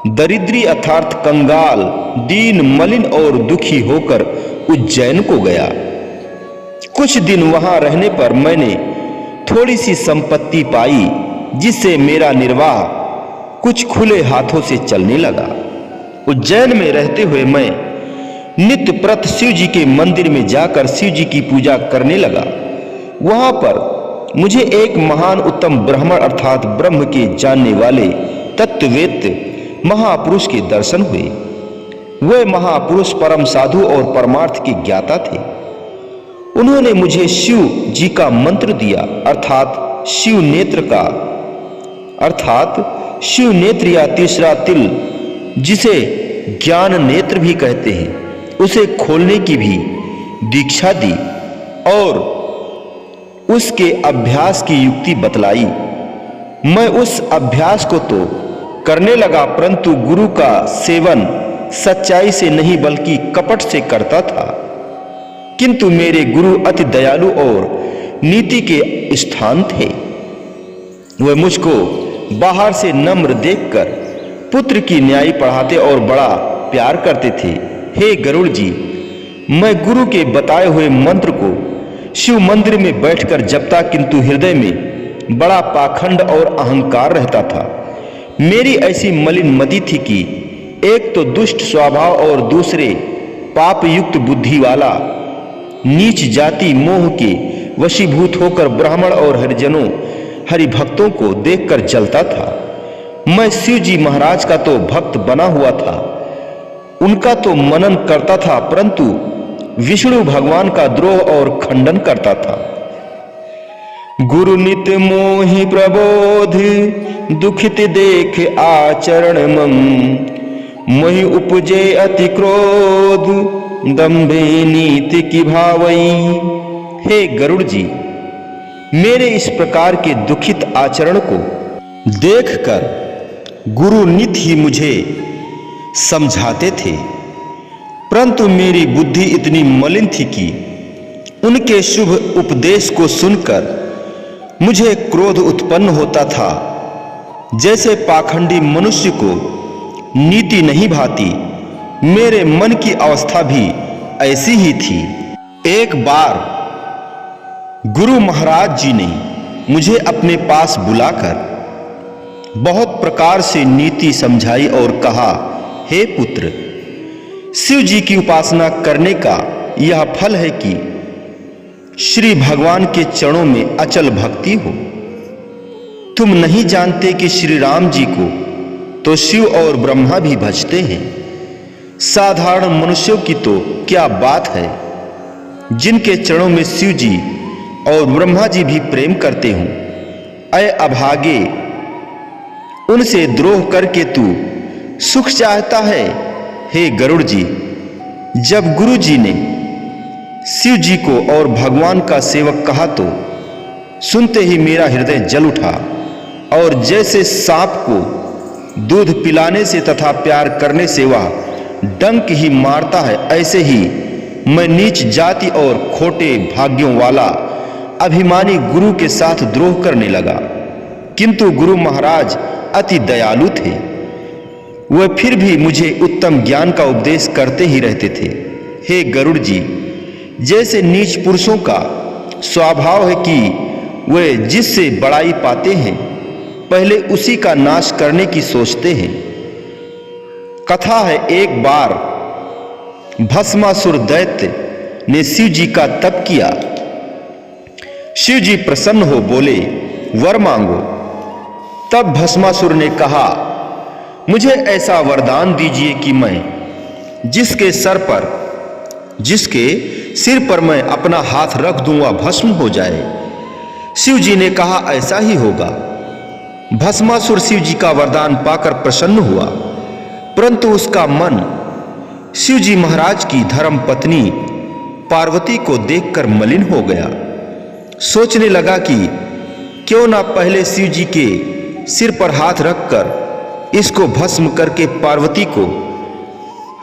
दरिद्री अर्थात कंगाल, दीन मलिन और दुखी होकर उज्जैन को गया। कुछ दिन वहां रहने पर मैंने थोड़ी सी संपत्ति पाई, जिससे मेरा निर्वाह कुछ खुले हाथों से चलने लगा। उज्जैन में रहते हुए मैं नित्य प्रत शिव जी के मंदिर में जाकर शिव जी की पूजा करने लगा। वहां पर मुझे एक महान उत्तम ब्राह्मण अर्थात ब्रह्म के जानने वाले तत्ववेत्त महापुरुष के दर्शन हुए। वे महापुरुष परम साधु और परमार्थ के ज्ञाता थे। उन्होंने मुझे शिव जी का मंत्र दिया अर्थात शिव नेत्र या तीसरा तिल, जिसे ज्ञान नेत्र भी कहते हैं, उसे खोलने की भी दीक्षा दी और उसके अभ्यास की युक्ति बतलाई। मैं उस अभ्यास को तो करने लगा, परंतु गुरु का सेवन सच्चाई से नहीं बल्कि कपट से करता था। किंतु मेरे गुरु अति दयालु और नीति के स्थान थे। वे मुझको बाहर से नम्र देखकर पुत्र की न्याय पढ़ाते और बड़ा प्यार करते थे। हे गरुड़ जी, मैं गुरु के बताए हुए मंत्र को शिव मंदिर में बैठकर जपता, किंतु हृदय में बड़ा पाखंड और अहंकार रहता था। मेरी ऐसी मलिन मति थी कि एक तो दुष्ट स्वभाव और दूसरे पाप युक्त बुद्धि वाला नीच जाति मोह के वशीभूत होकर ब्राह्मण और हरिजनों हरिभक्तों को देखकर जलता था। मैं शिव जी महाराज का तो भक्त बना हुआ था, उनका तो मनन करता था, परंतु विष्णु भगवान का द्रोह और खंडन करता था। गुरु नित मोहि प्रबोध, दुखित देख आचरण मम। मोहि उपजे अति क्रोध, दंभे नीति की भावई। हे गरुड़ जी, मेरे इस प्रकार के दुखित आचरण को देखकर गुरु नित ही मुझे समझाते थे, परंतु मेरी बुद्धि इतनी मलिन थी कि उनके शुभ उपदेश को सुनकर मुझे क्रोध उत्पन्न होता था। जैसे पाखंडी मनुष्य को नीति नहीं भाती, मेरे मन की अवस्था भी ऐसी ही थी। एक बार गुरु महाराज जी ने मुझे अपने पास बुलाकर बहुत प्रकार से नीति समझाई और कहा, हे पुत्र, शिव जी की उपासना करने का यह फल है कि श्री भगवान के चरणों में अचल भक्ति हो। तुम नहीं जानते कि श्री राम जी को तो शिव और ब्रह्मा भी भजते हैं। साधारण मनुष्यों की तो क्या बात है, जिनके चरणों में शिव जी और ब्रह्मा जी भी प्रेम करते हों। अय अभागे, उनसे द्रोह करके तू सुख चाहता है। हे गरुड़ जी, जब गुरु जी ने शिव जी को और भगवान का सेवक कहा तो सुनते ही मेरा हृदय जल उठा, और जैसे सांप को दूध पिलाने से तथा प्यार करने से वह डंक ही मारता है, ऐसे ही मैं नीच जाति और खोटे भाग्यों वाला अभिमानी गुरु के साथ द्रोह करने लगा। किंतु गुरु महाराज अति दयालु थे, वह फिर भी मुझे उत्तम ज्ञान का उपदेश करते ही रहते थे। हे गरुड़ जी, जैसे नीच पुरुषों का स्वभाव है कि वे जिससे बड़ाई पाते हैं पहले उसी का नाश करने की सोचते हैं। कथा है, एक बार भस्मासुर दैत्य ने शिव जी का तप किया। शिव जी प्रसन्न हो बोले, वर मांगो। तब भस्मासुर ने कहा, मुझे ऐसा वरदान दीजिए कि मैं जिसके सिर पर मैं अपना हाथ रख दूं वह भस्म हो जाए। शिव जी ने कहा, ऐसा ही होगा। भस्मासुर शिव जी का वरदान पाकर प्रसन्न हुआ, परंतु उसका मन शिव जी महाराज की धर्म पत्नी पार्वती को देखकर मलिन हो गया। सोचने लगा कि क्यों ना पहले शिव जी के सिर पर हाथ रखकर इसको भस्म करके पार्वती को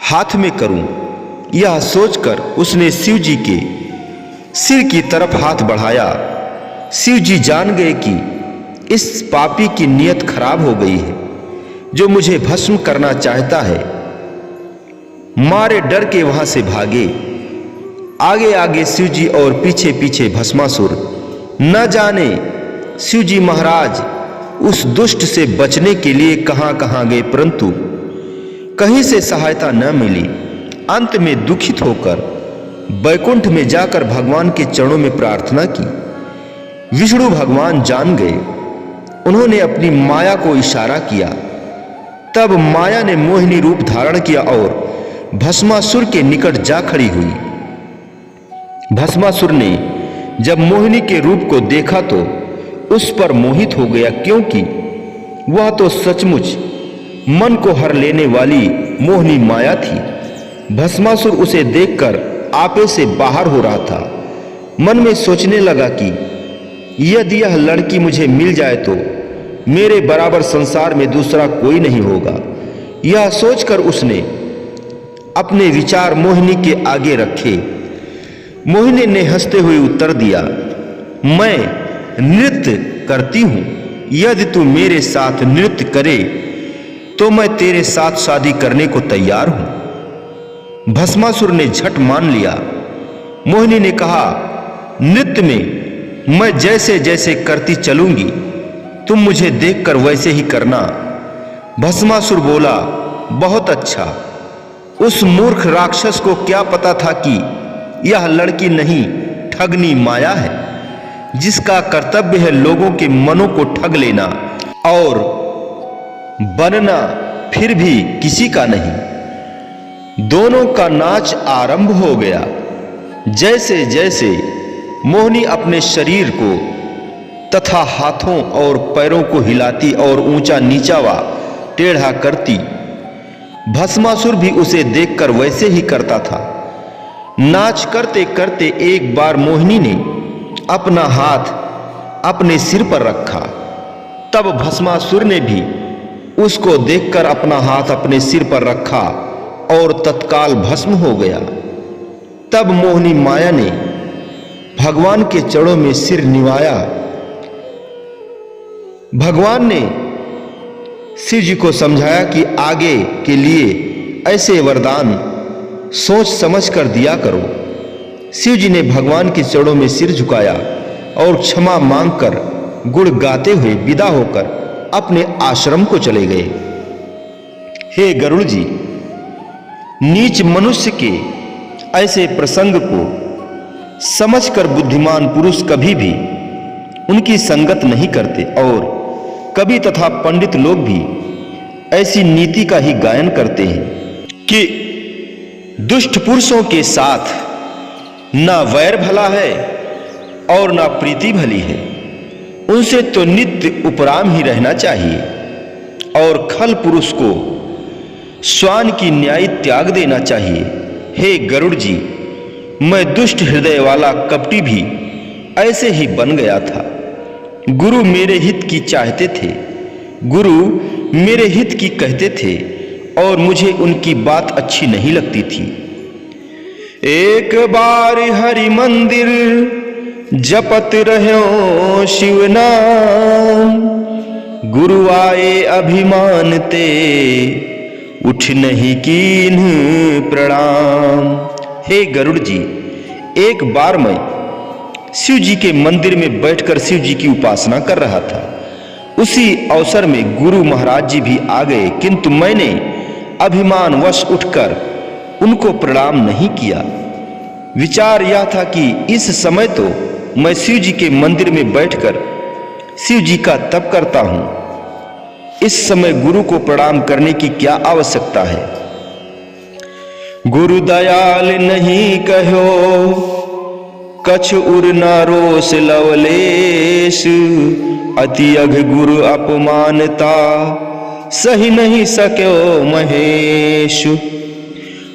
हाथ में करूं। यह सोचकर उसने शिव जी के सिर की तरफ हाथ बढ़ाया। शिव जी जान गए कि इस पापी की नीयत खराब हो गई है, जो मुझे भस्म करना चाहता है। मारे डर के वहां से भागे। आगे आगे शिव जी और पीछे पीछे भस्मासुर। न जाने शिव जी महाराज उस दुष्ट से बचने के लिए कहां कहां गए, परंतु कहीं से सहायता न मिली। अंत में दुखित होकर बैकुंठ में जाकर भगवान के चरणों में प्रार्थना की। विष्णु भगवान जान गए। उन्होंने अपनी माया को इशारा किया। तब माया ने मोहिनी रूप धारण किया और भस्मासुर के निकट जा खड़ी हुई। भस्मासुर ने जब मोहिनी के रूप को देखा तो उस पर मोहित हो गया, क्योंकि वह तो सचमुच मन को हर लेने वाली मोहिनी माया थी। भस्मासुर उसे देखकर आपे से बाहर हो रहा था। मन में सोचने लगा कि यदि यह लड़की मुझे मिल जाए तो मेरे बराबर संसार में दूसरा कोई नहीं होगा। यह सोचकर उसने अपने विचार मोहिनी के आगे रखे। मोहिनी ने हंसते हुए उत्तर दिया, मैं नृत्य करती हूं। यदि तू मेरे साथ नृत्य करे तो मैं तेरे साथ शादी करने को तैयार हूं। भस्मासुर ने झट मान लिया। मोहिनी ने कहा, नृत्य में मैं जैसे जैसे करती चलूंगी, तुम मुझे देखकर वैसे ही करना। भस्मासुर बोला, बहुत अच्छा। उस मूर्ख राक्षस को क्या पता था कि यह लड़की नहीं, ठगनी माया है, जिसका कर्तव्य है लोगों के मनों को ठग लेना और बनना फिर भी किसी का नहीं। दोनों का नाच आरंभ हो गया। जैसे जैसे मोहिनी अपने शरीर को तथा हाथों और पैरों को हिलाती और ऊंचा नीचा व टेढ़ा करती। भस्मासुर भी उसे देखकर वैसे ही करता था। नाच करते करते एक बार मोहिनी ने अपना हाथ अपने सिर पर रखा। तब भस्मासुर ने भी उसको देखकर अपना हाथ अपने सिर पर रखा और तत्काल भस्म हो गया। तब मोहिनी माया ने भगवान के चरणों में सिर निवाया। भगवान ने शिव जी को समझाया कि आगे के लिए ऐसे वरदान सोच समझ कर दिया करो। शिव जी ने भगवान के चरणों में सिर झुकाया और क्षमा मांगकर गुण गाते हुए विदा होकर अपने आश्रम को चले गए। हे गरुड़ जी, नीच मनुष्य के ऐसे प्रसंग को समझकर बुद्धिमान पुरुष कभी भी उनकी संगत नहीं करते और कवि तथा पंडित लोग भी ऐसी नीति का ही गायन करते हैं कि दुष्ट पुरुषों के साथ ना वैर भला है और ना प्रीति भली है। उनसे तो नित्य उपराम ही रहना चाहिए और खल पुरुष को श्वान की न्याय त्याग देना चाहिए। हे गरुड़ जी, मैं दुष्ट हृदय वाला कपटी भी ऐसे ही बन गया था। गुरु मेरे हित की चाहते थे, गुरु मेरे हित की कहते थे और मुझे उनकी बात अच्छी नहीं लगती थी। एक बार हरि मंदिर जपत रहो शिव नाम, गुरु आए अभिमान ते उठ नहीं कीन प्रणाम। हे गरुड़ जी, एक बार मैं शिव जी के मंदिर में बैठकर शिव जी की उपासना कर रहा था। उसी अवसर में गुरु महाराज जी भी आ गए, किंतु मैंने अभिमान वश उठकर उनको प्रणाम नहीं किया। विचार यह था कि इस समय तो मैं शिव जी के मंदिर में बैठकर शिव जी का तप करता हूं, इस समय गुरु को प्रणाम करने की क्या आवश्यकता है। गुरु दयाल नहीं कहो कछ उर न रोष लवलेश, अति अघ गुरु अपमानता सही नहीं सक्यो महेश।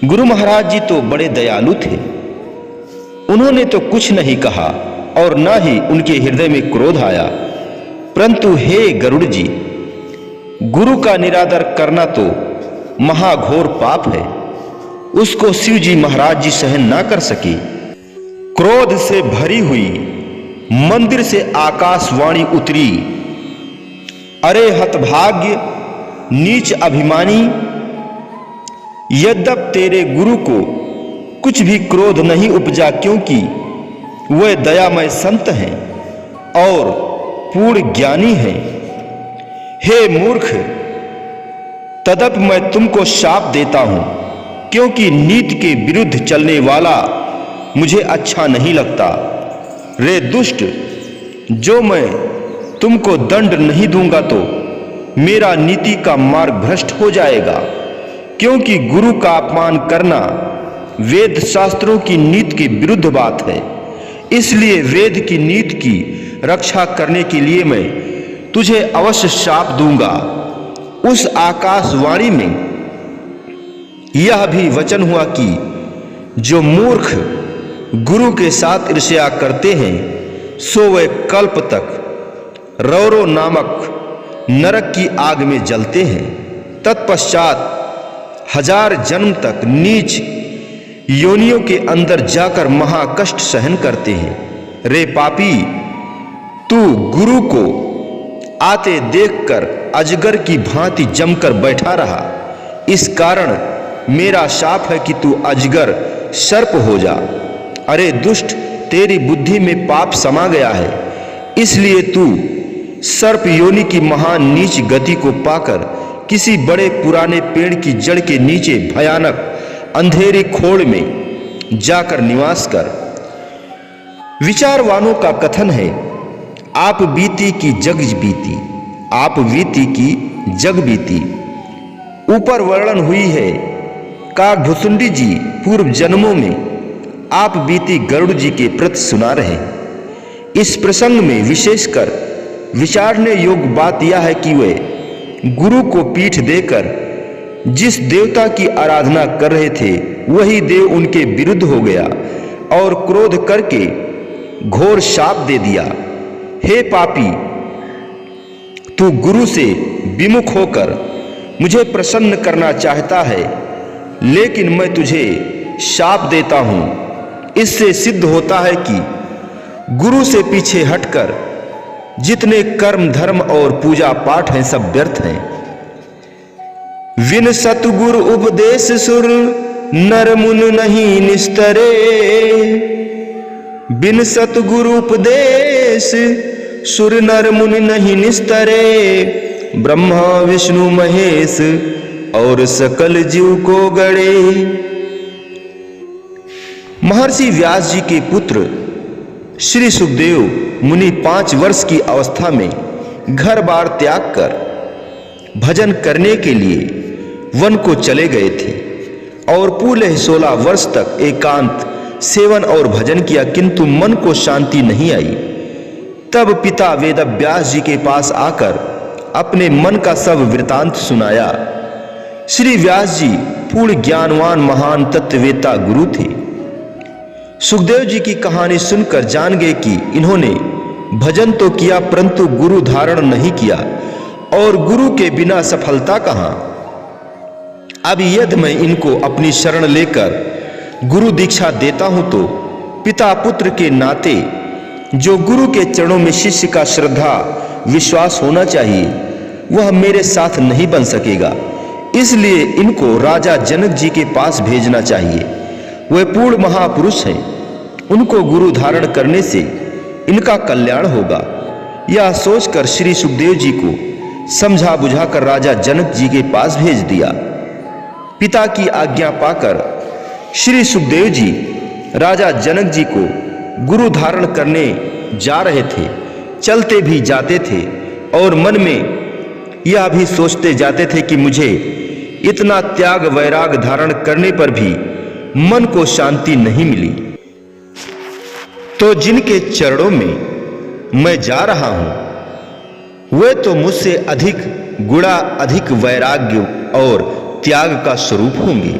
गुरु महाराज जी तो बड़े दयालु थे, उन्होंने तो कुछ नहीं कहा और न ही उनके हृदय में क्रोध आया। परंतु हे गरुड़ जी, गुरु का निरादर करना तो महाघोर पाप है, उसको शिव जी महाराज जी सहन ना कर सके। क्रोध से भरी हुई मंदिर से आकाशवाणी उतरी, अरे हतभाग्य नीच अभिमानी, यद्यप तेरे गुरु को कुछ भी क्रोध नहीं उपजा, क्योंकि वे दयामय संत हैं और पूर्ण ज्ञानी हैं। हे मूर्ख, तदप मैं तुमको शाप देता हूं, क्योंकि नीति के विरुद्ध चलने वाला मुझे अच्छा नहीं लगता। रे दुष्ट, जो मैं तुमको दंड नहीं दूंगा तो मेरा नीति का मार्ग भ्रष्ट हो जाएगा, क्योंकि गुरु का अपमान करना वेद शास्त्रों की नीति के विरुद्ध बात है। इसलिए वेद की नीति की रक्षा करने के लिए मैं तुझे अवश्य शाप दूंगा। उस आकाशवाणी में यह भी वचन हुआ कि जो मूर्ख गुरु के साथ ईर्ष्या करते हैं सो वे कल्प तक रौरो नामक नरक की आग में जलते हैं। तत्पश्चात 1000 जन्म तक नीच योनियों के अंदर जाकर महाकष्ट सहन करते हैं। रे पापी, तू गुरु को आते देखकर अजगर की भांति जमकर बैठा रहा, इस कारण मेरा शाप है कि तू अजगर सर्प हो जा। अरे दुष्ट, तेरी बुद्धि में पाप समा गया है, इसलिए तू सर्प योनि की महान नीच गति को पाकर किसी बड़े पुराने पेड़ की जड़ के नीचे भयानक अंधेरे खोड़ में जाकर निवास कर। विचारवानों का कथन है, आप बीती की जग बीती, आप बीती की जग बीती। ऊपर वर्णन हुई है काकभुसुंडी जी पूर्व जन्मों में आप बीती गरुड़ जी के प्रति सुना रहे। इस प्रसंग में विशेषकर विचारने योग्य बात यह है कि वे गुरु को पीठ देकर जिस देवता की आराधना कर रहे थे वही देव उनके विरुद्ध हो गया और क्रोध करके घोर शाप दे दिया। हे पापी, तू गुरु से विमुख होकर मुझे प्रसन्न करना चाहता है, लेकिन मैं तुझे शाप देता हूं। इससे सिद्ध होता है कि गुरु से पीछे हटकर जितने कर्म धर्म और पूजा पाठ हैं सब व्यर्थ हैं। विन सतगुरु उपदेश सुर नर मुन नहीं निस्तरे। बिन सतगुरु उपदेश सुर नर मुनि नहीं निस्तरे। ब्रह्मा विष्णु महेश और सकल जीव को गड़े। महर्षि व्यास जी के पुत्र श्री सुखदेव मुनि 5 वर्ष की अवस्था में घर बार त्याग कर भजन करने के लिए वन को चले गए थे और पूरे 16 वर्ष तक एकांत सेवन और भजन किया, किंतु मन को शांति नहीं आई। तब पिता वेदव्यास जी के पास आकर अपने मन का सब वृतांत सुनाया। श्री व्यास जी पूर्ण ज्ञानवान महान तत्ववेता गुरु थे। सुखदेव जी की कहानी सुनकर जान गए कि इन्होंने भजन तो किया परंतु गुरु धारण नहीं किया और गुरु के बिना सफलता कहां। अब यदि मैं इनको अपनी शरण लेकर गुरु दीक्षा देता हूं तो पिता पुत्र के नाते जो गुरु के चरणों में शिष्य का श्रद्धा विश्वास होना चाहिए वह मेरे साथ नहीं बन सकेगा। इसलिए इनको राजा जनक जी के पास भेजना चाहिए। वे पूर्ण महापुरुष हैं, उनको गुरु धारण करने से इनका कल्याण होगा। यह सोचकर श्री सुखदेव जी को समझा बुझाकर राजा जनक जी के पास भेज दिया। पिता की आज्ञा पाकर श्री सुखदेव जी राजा जनक जी को गुरु धारण करने जा रहे थे। चलते भी जाते थे और मन में यह भी सोचते जाते थे कि मुझे इतना त्याग वैराग धारण करने पर भी मन को शांति नहीं मिली, तो जिनके चरणों में मैं जा रहा हूं वे तो मुझसे अधिक गुणा अधिक वैराग्य और त्याग का स्वरूप होंगे।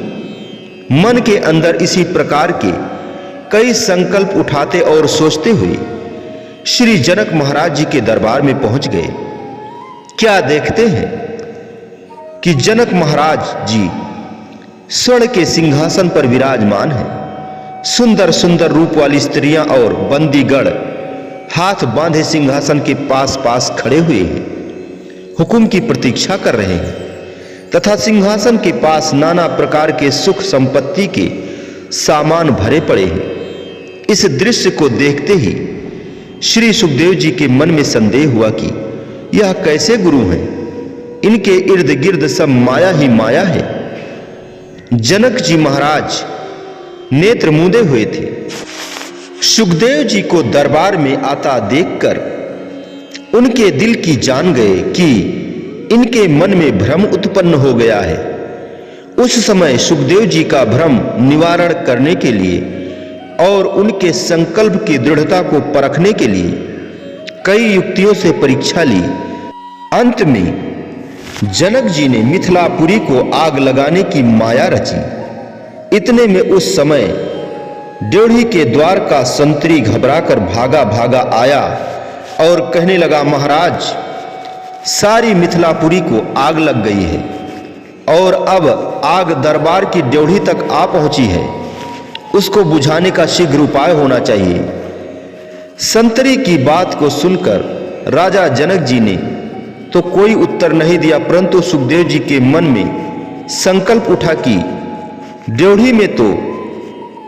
मन के अंदर इसी प्रकार के कई संकल्प उठाते और सोचते हुए श्री जनक महाराज जी के दरबार में पहुंच गए। क्या देखते हैं कि जनक महाराज जी स्वर्ण के सिंहासन पर विराजमान हैं। सुंदर सुंदर रूप वाली स्त्रियां और बंदीगण हाथ बांधे सिंहासन के पास पास खड़े हुए हैं, हुक्म की प्रतीक्षा कर रहे हैं तथा सिंहासन के पास नाना प्रकार के सुख संपत्ति के सामान भरे पड़े हैं। इस दृश्य को देखते ही श्री सुखदेव जी के मन में संदेह हुआ कि यह कैसे गुरु हैं, इनके इर्द गिर्द सब माया ही माया है। जनक जी महाराज नेत्र मूंदे हुए थे। सुखदेव जी को दरबार में आता देखकर उनके दिल की जान गए कि इनके मन में भ्रम उत्पन्न हो गया है। उस समय सुखदेव जी का भ्रम निवारण करने के लिए और उनके संकल्प की दृढ़ता को परखने के लिए कई युक्तियों से परीक्षा ली। अंत में जनक जी ने मिथिलापुरी को आग लगाने की माया रची। इतने में उस समय ड्योढ़ी के द्वार का संतरी घबराकर भागा भागा आया और कहने लगा, महाराज सारी मिथिलापुरी को आग लग गई है और अब आग दरबार की ड्योढ़ी तक आ पहुंची है, उसको बुझाने का शीघ्र उपाय होना चाहिए। संतरी की बात को सुनकर राजा जनक जी ने तो कोई उत्तर नहीं दिया, परंतु सुखदेव जी के मन में संकल्प उठा कि ड्योढ़ी में तो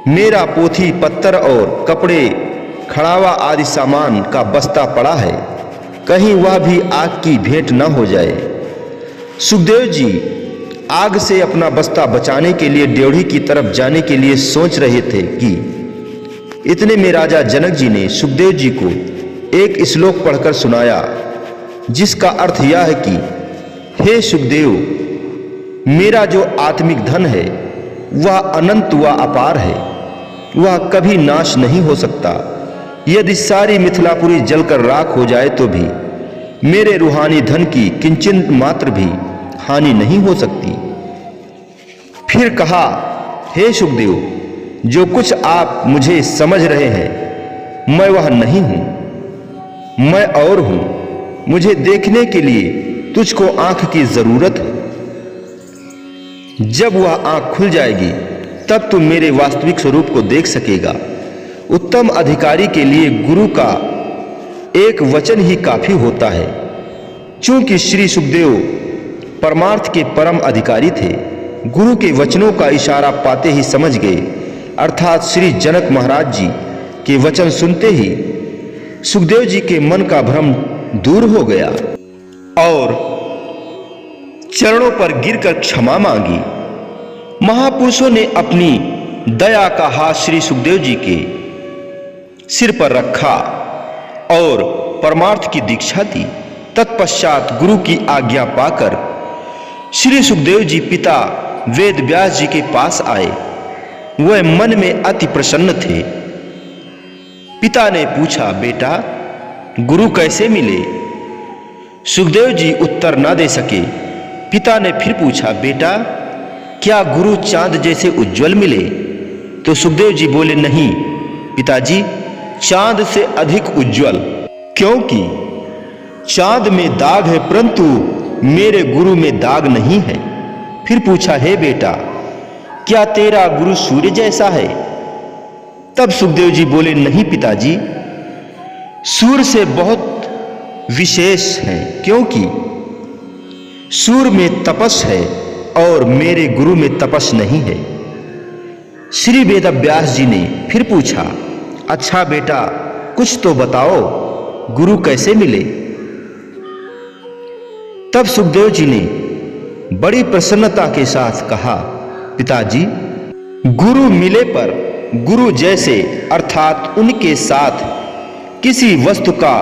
मेरा पोथी पत्थर और कपड़े खड़ावा आदि सामान का बस्ता पड़ा है, कहीं वह भी आग की भेंट न हो जाए। सुखदेव जी आग से अपना बस्ता बचाने के लिए ड्योढ़ी की तरफ जाने के लिए सोच रहे थे कि इतने में राजा जनक जी ने सुखदेव जी को एक श्लोक पढ़कर सुनाया, जिसका अर्थ यह है कि हे सुखदेव, मेरा जो आत्मिक धन है वह अनंत व अपार है, वह कभी नाश नहीं हो सकता। यदि सारी मिथिलापुरी जलकर राख हो जाए तो भी मेरे रूहानी धन की किंचित मात्र भी हानि नहीं हो सकती। फिर कहा, हे सुखदेव, जो कुछ आप मुझे समझ रहे हैं मैं वह नहीं हूं, मैं और हूं। मुझे देखने के लिए तुझको आंख की जरूरत है। जब वह आंख खुल जाएगी तब तू मेरे वास्तविक स्वरूप को देख सकेगा। उत्तम अधिकारी के लिए गुरु का एक वचन ही काफी होता है। चूंकि श्री सुखदेव परमार्थ के परम अधिकारी थे, गुरु के वचनों का इशारा पाते ही समझ गए, अर्थात श्री जनक महाराज जी के वचन सुनते ही सुखदेव जी के मन का भ्रम दूर हो गया और चरणों पर गिरकर क्षमा मांगी। महापुरुषों ने अपनी दया का हाथ श्री सुखदेव जी के सिर पर रखा और परमार्थ की दीक्षा दी। तत्पश्चात गुरु की आज्ञा पाकर श्री सुखदेव जी पिता वेद व्यास जी के पास आए। वह मन में अति प्रसन्न थे। पिता ने पूछा, बेटा गुरु कैसे मिले? सुखदेव जी उत्तर न दे सके। पिता ने फिर पूछा, बेटा क्या गुरु चांद जैसे उज्जवल मिले? तो सुखदेव जी बोले, नहीं पिताजी, चांद से अधिक उज्जवल, क्योंकि चांद में दाग है परंतु मेरे गुरु में दाग नहीं है। फिर पूछा, हे बेटा क्या तेरा गुरु सूर्य जैसा है? तब सुखदेव जी बोले, नहीं पिताजी, सूर्य से बहुत विशेष है, क्योंकि सूर्य में तपस है और मेरे गुरु में तपस नहीं है। श्री वेद व्यास जी ने फिर पूछा, अच्छा बेटा कुछ तो बताओ, गुरु कैसे मिले? तब सुखदेव जी ने बड़ी प्रसन्नता के साथ कहा, पिताजी गुरु मिले पर गुरु जैसे अर्थात उनके साथ किसी वस्तु का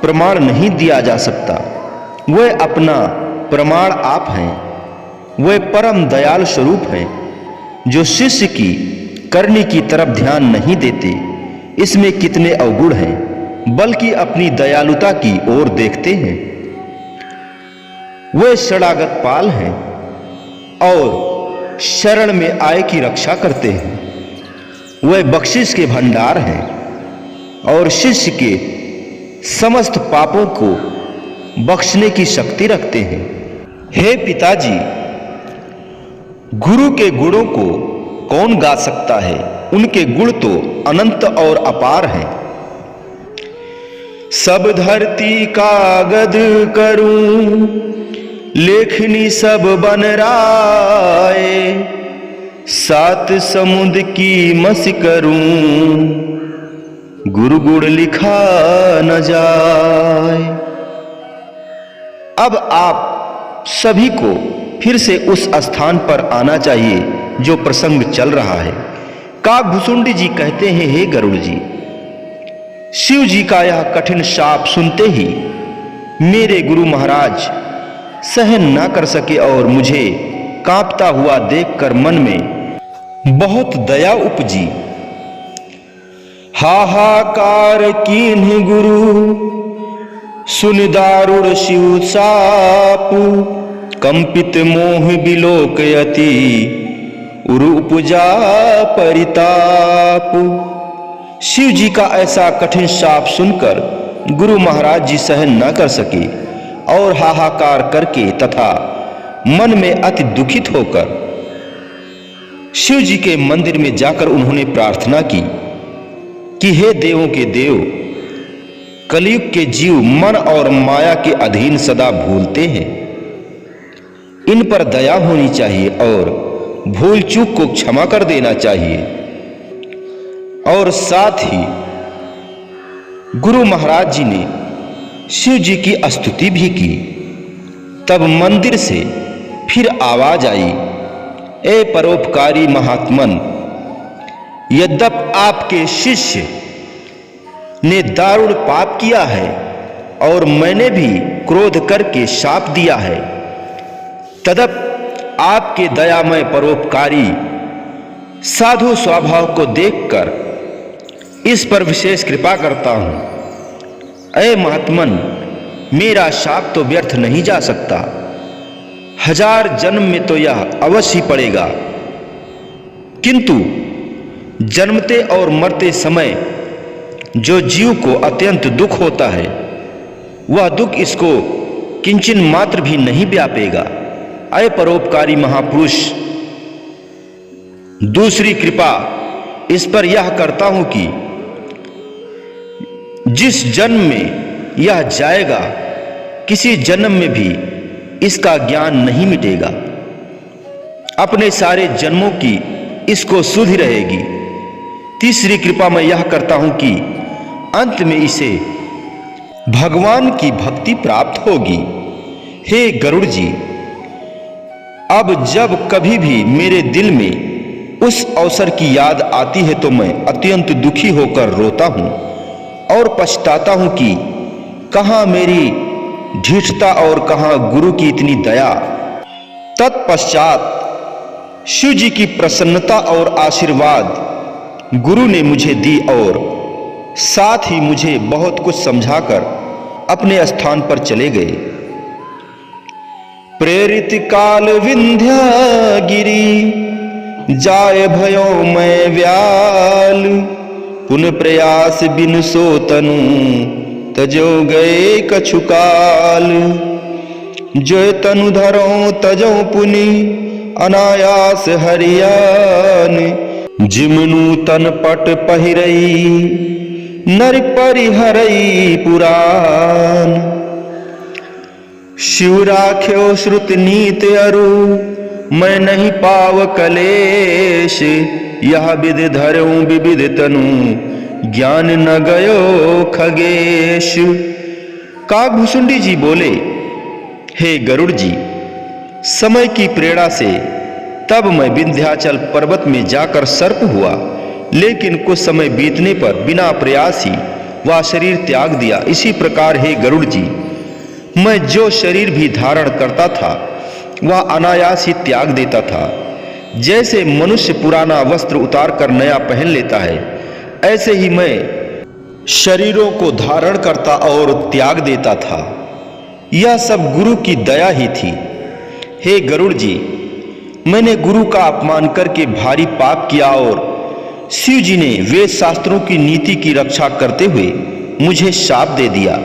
प्रमाण नहीं दिया जा सकता। वह अपना प्रमाण आप हैं। वह परम दयाल स्वरूप हैं जो शिष्य की करनी की तरफ ध्यान नहीं देते। इसमें कितने अवगुण हैं, बल्कि अपनी दयालुता की ओर देखते हैं। वे शरणागत पाल हैं और शरण में आए की रक्षा करते हैं। वे बख्शिश के भंडार हैं और शिष्य के समस्त पापों को बख्शने की शक्ति रखते हैं। हे पिताजी, गुरु के गुणों को कौन गा सकता है? उनके गुण तो अनंत और अपार हैं। सब धरती कागद करूं, लेखनी सब बन राए, सात समुद्र की मस करूं, गुरु गुण लिखा न जाए। अब आप सभी को फिर से उस स्थान पर आना चाहिए जो प्रसंग चल रहा है। काकभुसुंडी जी कहते हैं, हे गरुड़ जी, शिव जी का यह कठिन शाप सुनते ही मेरे गुरु महाराज सहन ना कर सके और मुझे कांपता हुआ देखकर मन में बहुत दया उपजी। हाहाकार कीन्ह गुरु सुन दारुण शिव साप, कंपित मोह बिलोकयति उरु उपजा परिताप। शिव जी का ऐसा कठिन शाप सुनकर गुरु महाराज जी सहन न कर सके और हाहाकार करके तथा मन में अति दुखित होकर शिव जी के मंदिर में जाकर उन्होंने प्रार्थना की कि हे देवों के देव, कलयुग के जीव मन और माया के अधीन सदा भूलते हैं। इन पर दया होनी चाहिए और भूल चूक को क्षमा कर देना चाहिए। और साथ ही गुरु महाराज जी ने शिव जी की स्तुति भी की। तब मंदिर से फिर आवाज आई, ए परोपकारी महात्मन, यद्यप आपके शिष्य ने दारुण पाप किया है और मैंने भी क्रोध करके शाप दिया है, तदप आपके दयामय परोपकारी साधु स्वभाव को देखकर इस पर विशेष कृपा करता हूं। अय महात्मन, मेरा शाप तो व्यर्थ नहीं जा सकता। 1000 जन्म में तो यह अवश्य ही पड़ेगा, किंतु जन्मते और मरते समय जो जीव को अत्यंत दुख होता है, वह दुख इसको किंचन मात्र भी नहीं व्यापेगा। अय परोपकारी महापुरुष, दूसरी कृपा इस पर यह करता हूं कि जिस जन्म में यह जाएगा, किसी जन्म में भी इसका ज्ञान नहीं मिटेगा। अपने सारे जन्मों की इसको सुधि रहेगी। तीसरी कृपा मैं यह करता हूं कि अंत में इसे भगवान की भक्ति प्राप्त होगी। हे गरुड़ जी, अब जब कभी भी मेरे दिल में उस अवसर की याद आती है तो मैं अत्यंत दुखी होकर रोता हूं और पछताता हूं कि कहां मेरी ढीठता और कहां गुरु की इतनी दया। तत्पश्चात शिव जी की प्रसन्नता और आशीर्वाद गुरु ने मुझे दी और साथ ही मुझे बहुत कुछ समझाकर अपने स्थान पर चले गए। प्रेरित काल विंध्यागिरी जाय भयो मैं व्याल, पुन प्रयास बिन सो तनु तजो गए कछुकाल। जो तनु धरो तजो पुनि अनायास हरियान, जिमनु तन पट पहिरई नर परिहरई पुराण। शिव राख्यो श्रुत नीत अरु मैं नहीं पाव कलेश, यह विध धरूं विविध तनु ज्ञान न गयो खगेश। काकभूषुंडी जी बोले, हे गरुड़ जी, समय की प्रेरणा से तब मैं विंध्याचल पर्वत में जाकर सर्प हुआ, लेकिन कुछ समय बीतने पर बिना प्रयास ही वह शरीर त्याग दिया। इसी प्रकार हे गरुड़ जी, मैं जो शरीर भी धारण करता था वह अनायास ही त्याग देता था। जैसे मनुष्य पुराना वस्त्र उतार कर नया पहन लेता है, ऐसे ही मैं शरीरों को धारण करता और त्याग देता था। यह सब गुरु की दया ही थी। हे गरुड़ जी, मैंने गुरु का अपमान करके भारी पाप किया और शिव जी ने वेद शास्त्रों की नीति की रक्षा करते हुए मुझे शाप दे दिया।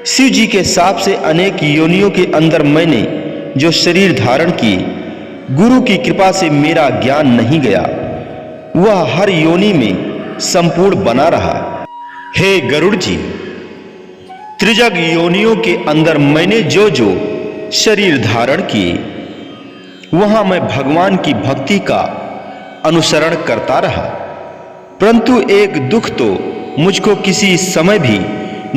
शिव जी के शाप से अनेक योनियों के अंदर मैंने जो शरीर धारण किए, गुरु की कृपा से मेरा ज्ञान नहीं गया, वह हर योनि में संपूर्ण बना रहा। हे गरुड़ जी, त्रिजग योनियों के अंदर मैंने जो जो शरीर धारण किए, वहां मैं भगवान की भक्ति का अनुसरण करता रहा, परंतु एक दुख तो मुझको किसी समय भी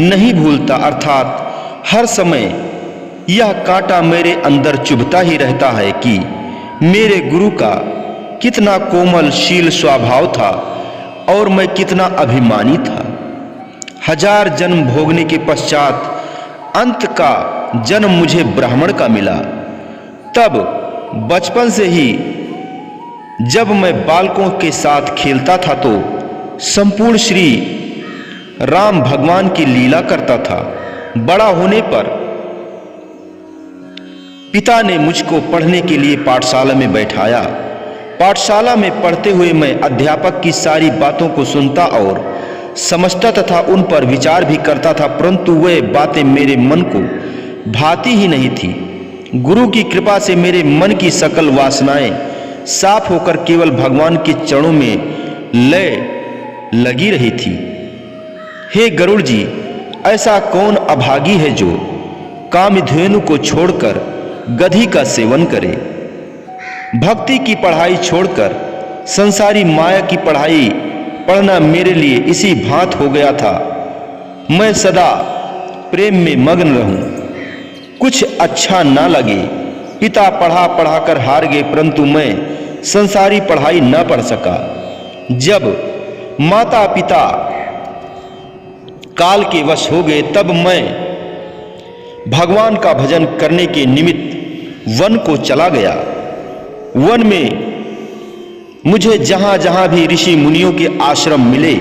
नहीं भूलता, अर्थात हर समय यह कांटा मेरे अंदर चुभता ही रहता है कि मेरे गुरु का कितना कोमल शील स्वभाव था और मैं कितना अभिमानी था। 1000 जन्म भोगने के पश्चात अंत का जन्म मुझे ब्राह्मण का मिला। तब बचपन से ही जब मैं बालकों के साथ खेलता था तो संपूर्ण श्री राम भगवान की लीला करता था। बड़ा होने पर पिता ने मुझको पढ़ने के लिए पाठशाला में बैठाया। पाठशाला में पढ़ते हुए मैं अध्यापक की सारी बातों को सुनता और समझता तथा उन पर विचार भी करता था, परंतु वे बातें मेरे मन को भाती ही नहीं थी। गुरु की कृपा से मेरे मन की सकल वासनाएं साफ होकर केवल भगवान के चरणों में लय लगी रही थी। हे गरुड़ जी, ऐसा कौन अभागी है जो कामधेनु को छोड़कर गधी का सेवन करे, भक्ति की पढ़ाई छोड़कर संसारी माया की पढ़ाई पढ़ना मेरे लिए इसी भांत हो गया था। मैं सदा प्रेम में मग्न रहूं, कुछ अच्छा ना लगे। पिता पढ़ा पढ़ाकर हार गए, परंतु मैं संसारी पढ़ाई न पढ़ सका। जब माता पिता काल के वश हो गए, तब मैं भगवान का भजन करने के निमित्त वन को चला गया। वन में मुझे जहां जहां भी ऋषि मुनियों के आश्रम मिले,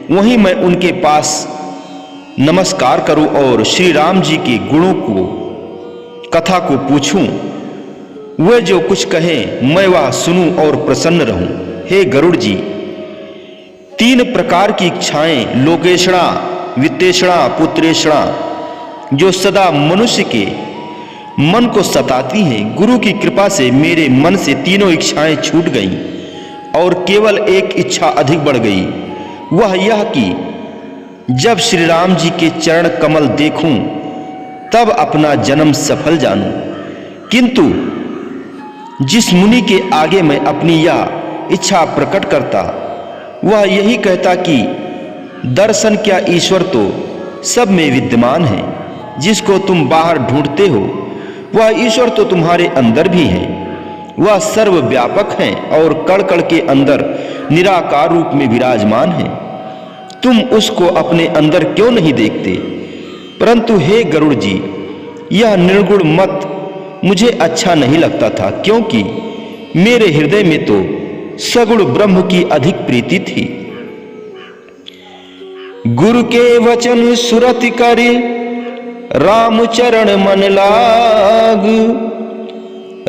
वहीं मैं उनके पास नमस्कार करूं और श्री राम जी के गुणों को, कथा को पूछूं। वे जो कुछ कहें मैं वह सुनूं और प्रसन्न रहूं। हे गरुड़ जी, 3 प्रकार की इच्छाएं, लोकेशणा, वित्तेषणा, पुत्रेषणा, जो सदा मनुष्य के मन को सताती हैं, गुरु की कृपा से मेरे मन से तीनों इच्छाएं छूट गईं और केवल एक इच्छा अधिक बढ़ गई। वह यह कि जब श्री राम जी के चरण कमल देखूं तब अपना जन्म सफल जानूं। किंतु जिस मुनि के आगे मैं अपनी यह इच्छा प्रकट करता, वह यही कहता कि दर्शन क्या, ईश्वर तो सब में विद्यमान है। जिसको तुम बाहर ढूंढते हो वह ईश्वर तो तुम्हारे अंदर भी है। वह सर्वव्यापक है और कण कण के अंदर निराकार रूप में विराजमान है। तुम उसको अपने अंदर क्यों नहीं देखते? परंतु हे गरुड़ जी, यह निर्गुण मत मुझे अच्छा नहीं लगता था, क्योंकि मेरे हृदय में तो सगुण ब्रह्म की अधिक प्रीति थी। गुरु के वचन सुरति करे, राम चरण मन लाग।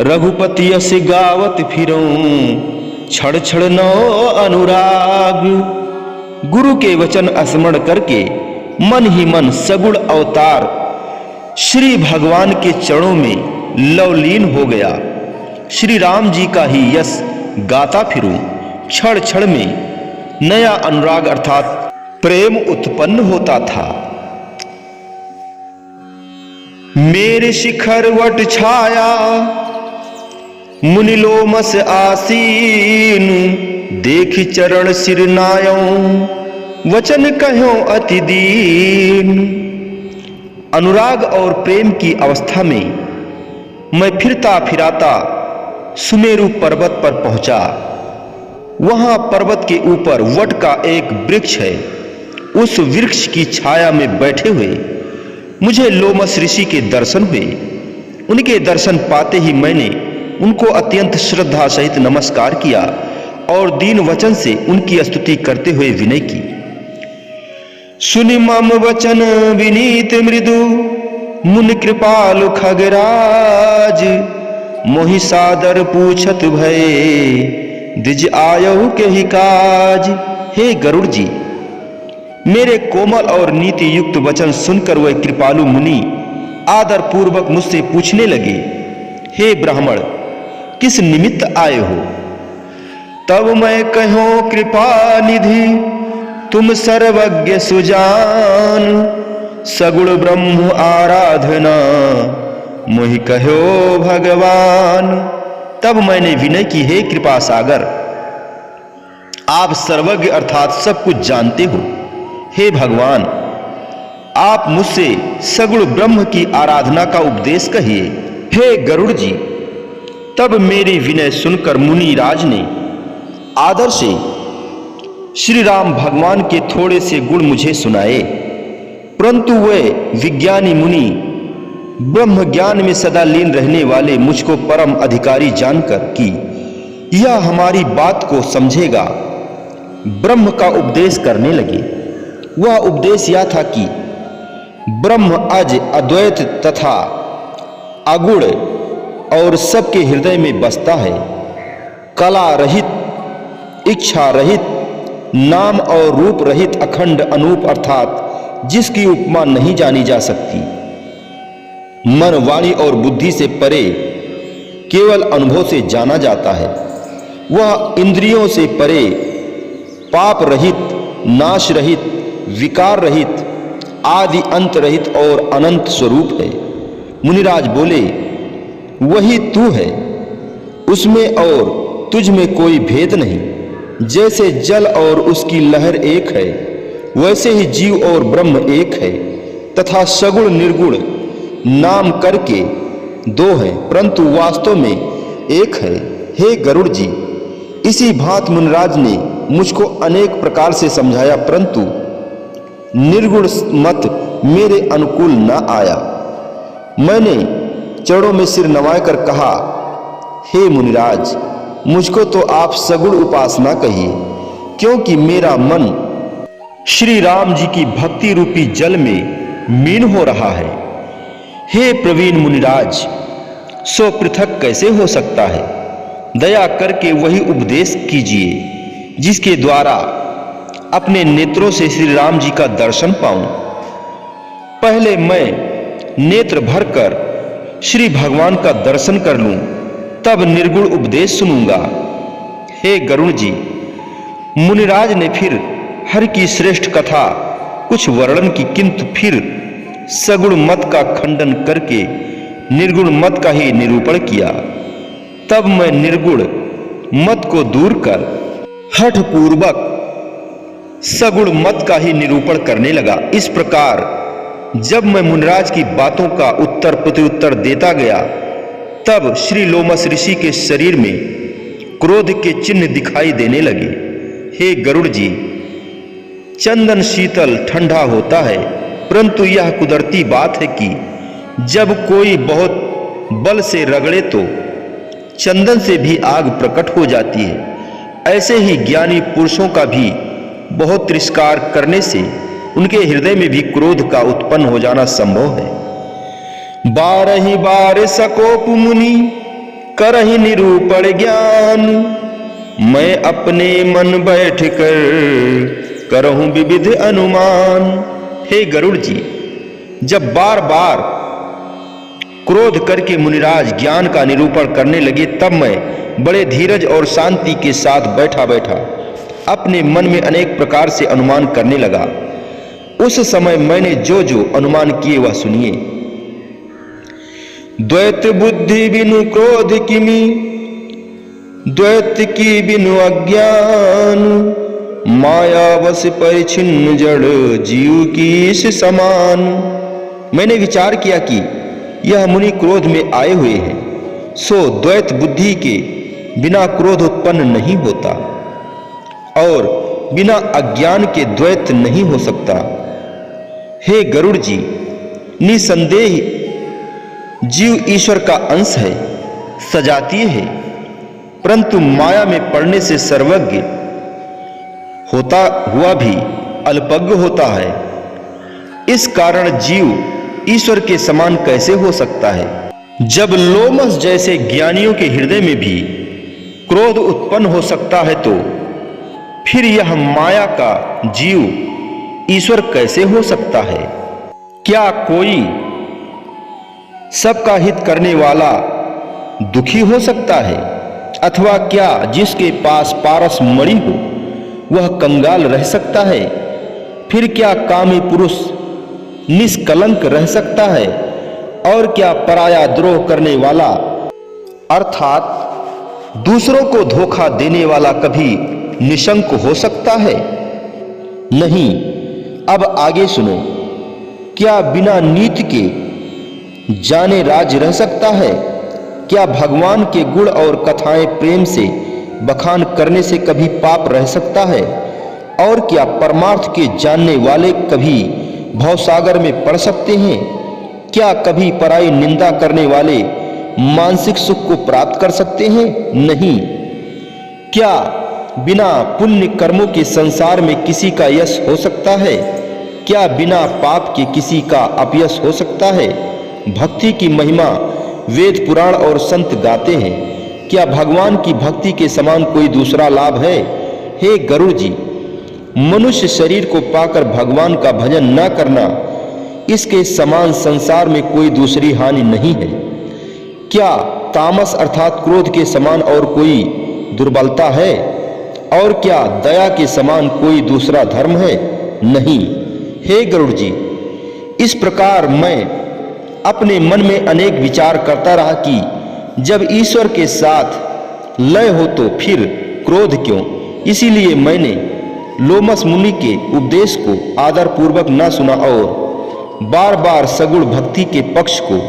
रघुपति यस गावत फिरऊं, छड़ छड़ नो अनुराग। गुरु के वचन स्मरण करके मन ही मन सगुण अवतार श्री भगवान के चरणों में लवलीन हो गया। श्री राम जी का ही यश गाता फिरूं, क्षण क्षण में नया अनुराग अर्थात प्रेम उत्पन्न होता था। मेरे शिखर वट छाया, मुनिलोमस आसीन। देख चरण सिर नायों, वचन कहो अति दीन। अनुराग और प्रेम की अवस्था में मैं फिरता फिराता सुमेरु पर्वत पर पहुंचा। वहां पर्वत के ऊपर वट का एक वृक्ष है। उस वृक्ष की छाया में बैठे हुए मुझे लोमस ऋषि के दर्शन हुए। उनके दर्शन पाते ही मैंने उनको अत्यंत श्रद्धा सहित नमस्कार किया और दीन वचन से उनकी स्तुति करते हुए विनय की। सुनि मम वचन विनीत मृदु, मुनि कृपालु खगराज। मोहि सादर पूछत भय, द्विज आयहु के ही काज। हे गरुड़ जी, मेरे कोमल और नीति युक्त वचन सुनकर वह कृपालु मुनि आदर पूर्वक मुझसे पूछने लगे, हे ब्राह्मण, किस निमित्त आए हो? तब मैं कहूं कृपा निधि, तुम सर्वज्ञ सुजान। सगुण ब्रह्म आराधना, मोहि कहो भगवान। तब मैंने विनय की, हे कृपा सागर, आप सर्वज्ञ अर्थात सब कुछ जानते हो। हे भगवान, आप मुझसे सगुण ब्रह्म की आराधना का उपदेश कहिए। हे गरुड़ जी, तब मेरी विनय सुनकर मुनि राज ने आदर से श्री राम भगवान के थोड़े से गुण मुझे सुनाए। परंतु वे विज्ञानी मुनि, ब्रह्म ज्ञान में सदा लीन रहने वाले मुझको परम अधिकारी जानकर कि यह हमारी बात को समझेगा, ब्रह्म का उपदेश करने लगे। वह उपदेश यह था कि ब्रह्म अज, अद्वैत तथा अगुण और सबके हृदय में बसता है। कला रहित, इच्छा रहित, नाम और रूप रहित, अखंड अनूप अर्थात जिसकी उपमा नहीं जानी जा सकती। मन, वाणी और बुद्धि से परे केवल अनुभव से जाना जाता है। वह इंद्रियों से परे, पाप रहित, नाश रहित, विकार रहित, आदि अंत रहित और अनंत स्वरूप है। मुनिराज बोले, वही तू है, उसमें और तुझ में कोई भेद नहीं। जैसे जल और उसकी लहर एक है, वैसे ही जीव और ब्रह्म एक है, तथा सगुण निर्गुण नाम करके दो हैं, परंतु वास्तव में एक है। हे गरुड़ जी, इसी भांति मुनिराज ने मुझको अनेक प्रकार से समझाया, परंतु निर्गुण मत मेरे अनुकूल न आया। मैंने चरणों में सिर नवाकर कहा, हे मुनिराज, मुझको तो आप सगुण उपासना कहिए, क्योंकि मेरा मन श्री राम जी की भक्ति रूपी जल में मीन हो रहा है। हे प्रवीण मुनिराज, सो पृथक कैसे हो सकता है? दया करके वही उपदेश कीजिए जिसके द्वारा अपने नेत्रों से श्री राम जी का दर्शन पाऊं। पहले मैं नेत्र भरकर श्री भगवान का दर्शन कर लूं, तब निर्गुण उपदेश सुनूंगा। हे गरुड़ जी, मुनिराज ने फिर हरि की श्रेष्ठ कथा कुछ वर्णन की, किंतु फिर सगुण मत का खंडन करके निर्गुण मत का ही निरूपण किया। तब मैं निर्गुण मत को दूर कर हठ पूर्वक सगुण मत का ही निरूपण करने लगा। इस प्रकार जब मैं मुनिराज की बातों का उत्तर प्रत्युत्तर देता गया, तब श्री लोमस ऋषि के शरीर में क्रोध के चिन्ह दिखाई देने लगे। हे गरुड़ जी, चंदन शीतल ठंडा होता है, परंतु यह कुदरती बात है कि जब कोई बहुत बल से रगड़े तो चंदन से भी आग प्रकट हो जाती है। ऐसे ही ज्ञानी पुरुषों का भी बहुत तिरस्कार करने से उनके हृदय में भी क्रोध का उत्पन्न हो जाना संभव है। बारहि बार सकोप मुनि करहि निरूपण ज्ञान, मैं अपने मन बैठ कर करहूं विविध अनुमान। हे गरुड़ जी, जब बार बार क्रोध करके मुनिराज ज्ञान का निरूपण करने लगे, तब मैं बड़े धीरज और शांति के साथ बैठा बैठा अपने मन में अनेक प्रकार से अनुमान करने लगा। उस समय मैंने जो जो अनुमान किए वह सुनिए। द्वैत बुद्धि बिनु क्रोध किमि, द्वैत की बिनु अज्ञान, माया वश परिछिन्न जड़ जीव की इस समान। मैंने विचार किया कि यह मुनि क्रोध में आए हुए हैं, सो द्वैत बुद्धि के बिना क्रोध उत्पन्न नहीं होता और बिना अज्ञान के द्वैत नहीं हो सकता। हे गरुड़ जी, निसंदेह जीव ईश्वर का अंश है, सजातीय है, परंतु माया में पड़ने से सर्वज्ञ होता हुआ भी अल्पज्ञ होता है। इस कारण जीव ईश्वर के समान कैसे हो सकता है? जब लोमस जैसे ज्ञानियों के हृदय में भी क्रोध उत्पन्न हो सकता है, तो फिर यह माया का जीव ईश्वर कैसे हो सकता है? क्या कोई सबका हित करने वाला दुखी हो सकता है? अथवा क्या जिसके पास पारस मणि हो वह कंगाल रह सकता है? फिर क्या कामी पुरुष निष्कलंक रह सकता है? और क्या पराया द्रोह करने वाला अर्थात दूसरों को धोखा देने वाला कभी निशंक हो सकता है? नहीं। अब आगे सुनो। क्या बिना नीति के जाने राज रह सकता है? क्या भगवान के गुण और कथाएं प्रेम से बखान करने से कभी पाप रह सकता है? और क्या परमार्थ के जानने वाले कभी भवसागर में पड़ सकते हैं? क्या कभी पराई निंदा करने वाले मानसिक सुख को प्राप्त कर सकते हैं? नहीं। क्या बिना पुण्य कर्मों के संसार में किसी का यश हो सकता है? क्या बिना पाप के किसी का अपयश हो सकता है? भक्ति की महिमा वेद पुराण और संत गाते हैं। क्या भगवान की भक्ति के समान कोई दूसरा लाभ है? हे गरुड़ जी, मनुष्य शरीर को पाकर भगवान का भजन न करना, इसके समान संसार में कोई दूसरी हानि नहीं है। क्या तामस अर्थात क्रोध के समान और कोई दुर्बलता है? और क्या दया के समान कोई दूसरा धर्म है? नहीं। हे गरुड़ जी, इस प्रकार मैं अपने मन में अनेक विचार करता रहा कि जब ईश्वर के साथ लय हो तो फिर क्रोध क्यों? इसीलिए मैंने लोमस मुनि के उपदेश को आदर पूर्वक न सुना और बार बार सगुण भक्ति के पक्ष को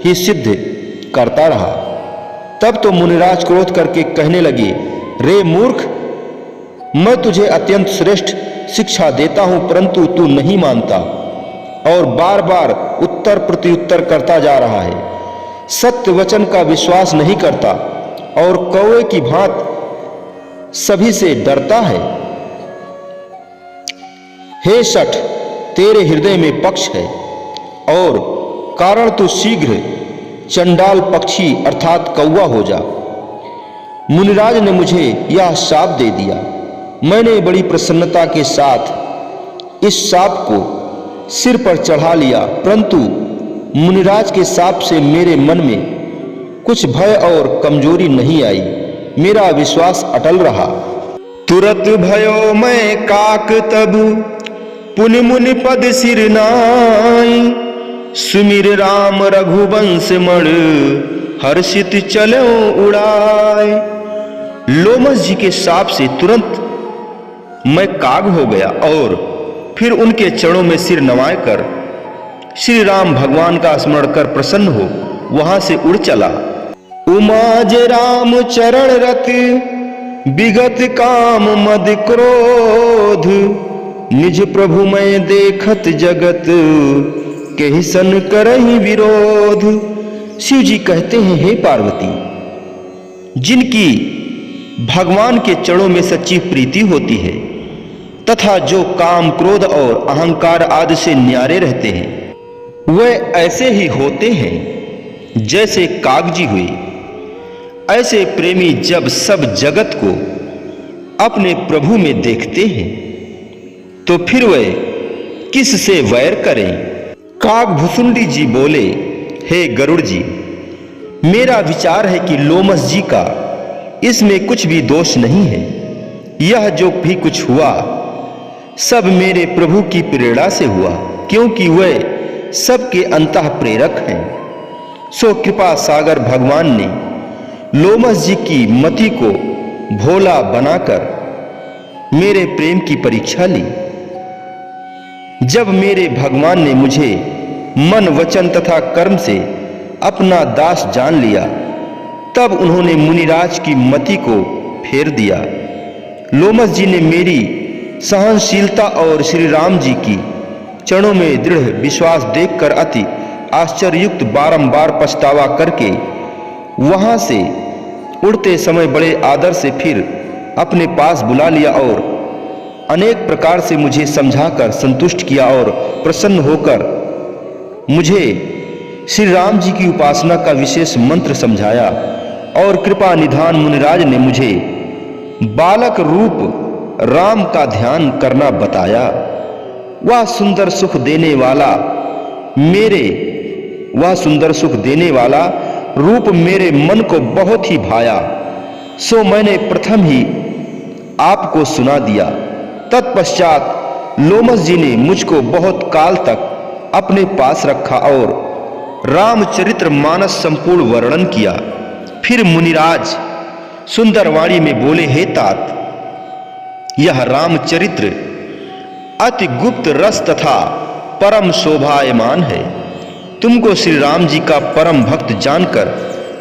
ही सिद्ध करता रहा। तब तो मुनिराज क्रोध करके कहने लगे, रे मूर्ख, मैं तुझे अत्यंत श्रेष्ठ शिक्षा देता हूं, परंतु तू नहीं मानता और बार बार उत्तर प्रत्युत्तर करता जा रहा है। सत्य वचन का विश्वास नहीं करता और कौवे की भांति सभी से डरता है। हे शठ, तेरे हृदय में पक्ष है और कारण तो शीघ्र चंडाल पक्षी अर्थात कौवा हो जा। मुनिराज ने मुझे यह शाप दे दिया। मैंने बड़ी प्रसन्नता के साथ इस शाप को सिर पर चढ़ा लिया, परंतु मुनिराज के शाप से मेरे मन में कुछ भय और कमजोरी नहीं आई। मेरा विश्वास अटल रहा। तुरत भयो मैं काक तब पुनि मुनि पद सिर नाई, सुमिर राम रघुवंश मण हर्षित चलो उड़ाए। लोमस जी के शाप से तुरंत मैं काग हो गया और फिर उनके चरणों में सिर नवाए कर श्री राम भगवान का स्मरण कर प्रसन्न हो वहां से उड़ चला। उमाज राम चरण रत विगत काम मद क्रोध, निज प्रभु मैं देखत जगत केहि सन करहि विरोध। शिव जी कहते हैं, हे पार्वती, जिनकी भगवान के चरणों में सच्ची प्रीति होती है तथा जो काम क्रोध और अहंकार आदि से न्यारे रहते हैं, वे ऐसे ही होते हैं जैसे कागजी हुए। ऐसे प्रेमी जब सब जगत को अपने प्रभु में देखते हैं तो फिर वे किससे वैर करें। कागभुसुंडी जी बोले, हे गरुड़ जी, मेरा विचार है कि लोमस जी का इसमें कुछ भी दोष नहीं है। यह जो भी कुछ हुआ सब मेरे प्रभु की प्रेरणा से हुआ, क्योंकि वे सबके अंतः प्रेरक हैं। सो कृपा सागर भगवान ने लोमस जी की मति को भोला बनाकर मेरे प्रेम की परीक्षा ली। जब मेरे भगवान ने मुझे मन वचन तथा कर्म से अपना दास जान लिया, तब उन्होंने मुनिराज की मति को फेर दिया। लोमस जी ने मेरी सहनशीलता और श्री राम जी की चरणों में दृढ़ विश्वास देखकर अति आश्चर्ययुक्त बारंबार पछतावा करके वहां से उड़ते समय बड़े आदर से फिर अपने पास बुला लिया और अनेक प्रकार से मुझे समझाकर संतुष्ट किया और प्रसन्न होकर मुझे श्री राम जी की उपासना का विशेष मंत्र समझाया और कृपा निधान मुनिराज ने मुझे बालक रूप राम का ध्यान करना बताया। वह सुंदर सुख देने वाला रूप मेरे मन को बहुत ही भाया। सो मैंने प्रथम ही आपको सुना दिया। तत्पश्चात लोमस जी ने मुझको बहुत काल तक अपने पास रखा और रामचरित्र मानस संपूर्ण वर्णन किया। फिर मुनिराज सुंदर वाणी में बोले, हे तात, यह रामचरित्र अति गुप्त रस तथा परम शोभायमान है। तुमको श्री राम जी का परम भक्त जानकर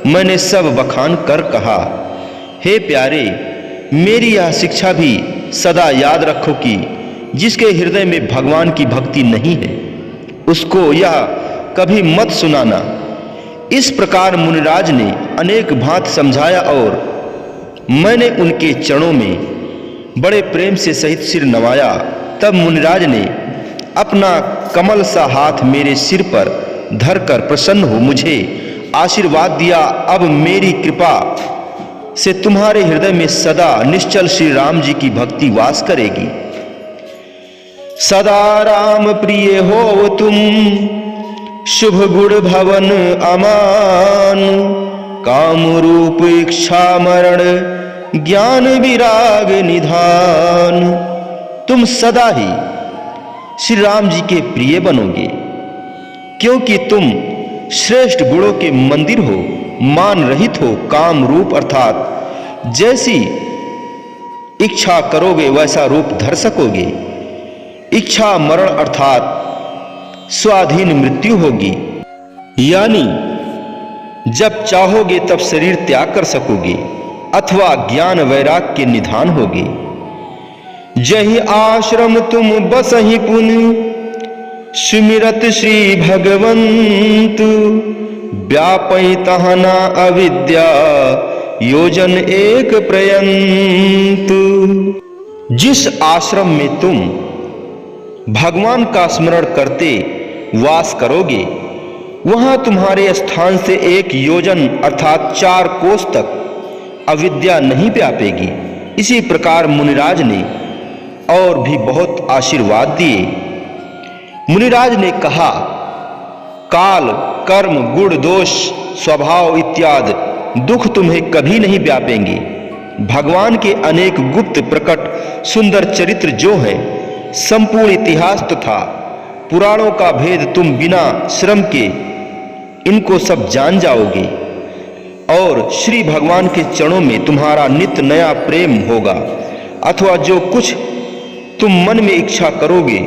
मैंने सब बखान कर कहा। हे प्यारे, मेरी यह शिक्षा भी सदा याद रखो कि जिसके हृदय में भगवान की भक्ति नहीं है उसको यह कभी मत सुनाना। इस प्रकार मुनिराज ने अनेक भांति समझाया और मैंने उनके चरणों में बड़े प्रेम से सहित सिर नवाया। तब मुनिराज ने अपना कमल सा हाथ मेरे सिर पर धरकर प्रसन्न हो मुझे आशीर्वाद दिया। अब मेरी कृपा से तुम्हारे हृदय में सदा निश्चल श्री राम जी की भक्ति वास करेगी। सदा राम प्रिय हो तुम, शुभ गुण भवन अमान, काम रूप इच्छा मरण ज्ञान विराग निधान। तुम सदा ही श्री राम जी के प्रिय बनोगे, क्योंकि तुम श्रेष्ठ गुणों के मंदिर हो, मान रहित हो, काम रूप अर्थात जैसी इच्छा करोगे वैसा रूप धर सकोगे। इच्छा मरण अर्थात स्वाधीन मृत्यु होगी, यानी जब चाहोगे तब शरीर त्याग कर सकोगे अथवा ज्ञान वैराग के निधान होगे। जहि आश्रम तुम बसहि पुनि, सुमिरत श्री भगवंत, व्यापई तहना अविद्या योजन एक प्रयंत। जिस आश्रम में तुम भगवान का स्मरण करते वास करोगे, वहां तुम्हारे स्थान से 1 योजन अर्थात 4 कोस तक अविद्या नहीं व्यापेगी। इसी प्रकार मुनिराज ने और भी बहुत आशीर्वाद दिए। मुनिराज ने कहा, काल, कर्म, गुण, दोष, स्वभाव इत्यादि दुख तुम्हें कभी नहीं व्यापेंगे। भगवान के अनेक गुप्त प्रकट सुंदर चरित्र जो है, संपूर्ण इतिहास तथा पुराणों का भेद तुम बिना श्रम के इनको सब जान जाओगे और श्री भगवान के चरणों में तुम्हारा नित्य नया प्रेम होगा। अथवा जो कुछ तुम मन में इच्छा करोगे,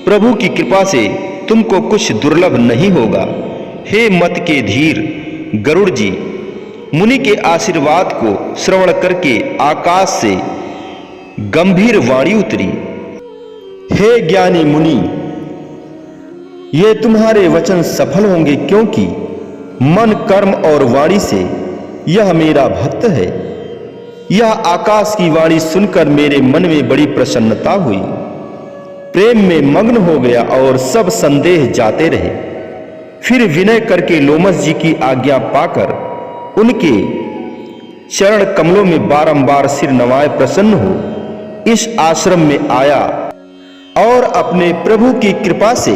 प्रभु की कृपा से तुमको कुछ दुर्लभ नहीं होगा। हे मत के धीर गरुड़ जी, मुनि के आशीर्वाद को श्रवण करके आकाश से गंभीर वाणी उतरी। हे ज्ञानी मुनि, ये तुम्हारे वचन सफल होंगे, क्योंकि मन, कर्म और वाणी से यह मेरा भक्त है। यह आकाश की वाणी सुनकर मेरे मन में बड़ी प्रसन्नता हुई, प्रेम में मग्न हो गया और सब संदेह जाते रहे। फिर विनय करके लोमस जी की आज्ञा पाकर उनके चरण कमलों में बारंबार सिर नवाए प्रसन्न हो इस आश्रम में आया और अपने प्रभु की कृपा से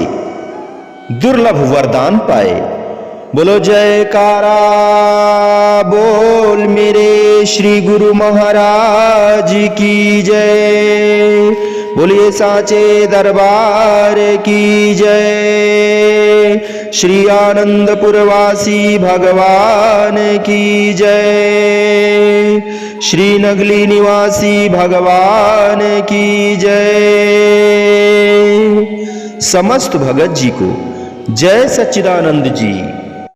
दुर्लभ वरदान पाए। बोलो जयकारा बोल मेरे श्री गुरु महाराज की जय। बोलिए साचे दरबार की जय। श्री आनंदपुरवासी भगवान की जय। श्री नगली निवासी भगवान की जय। समस्त भगत जी को जय सच्चिदानंद जी।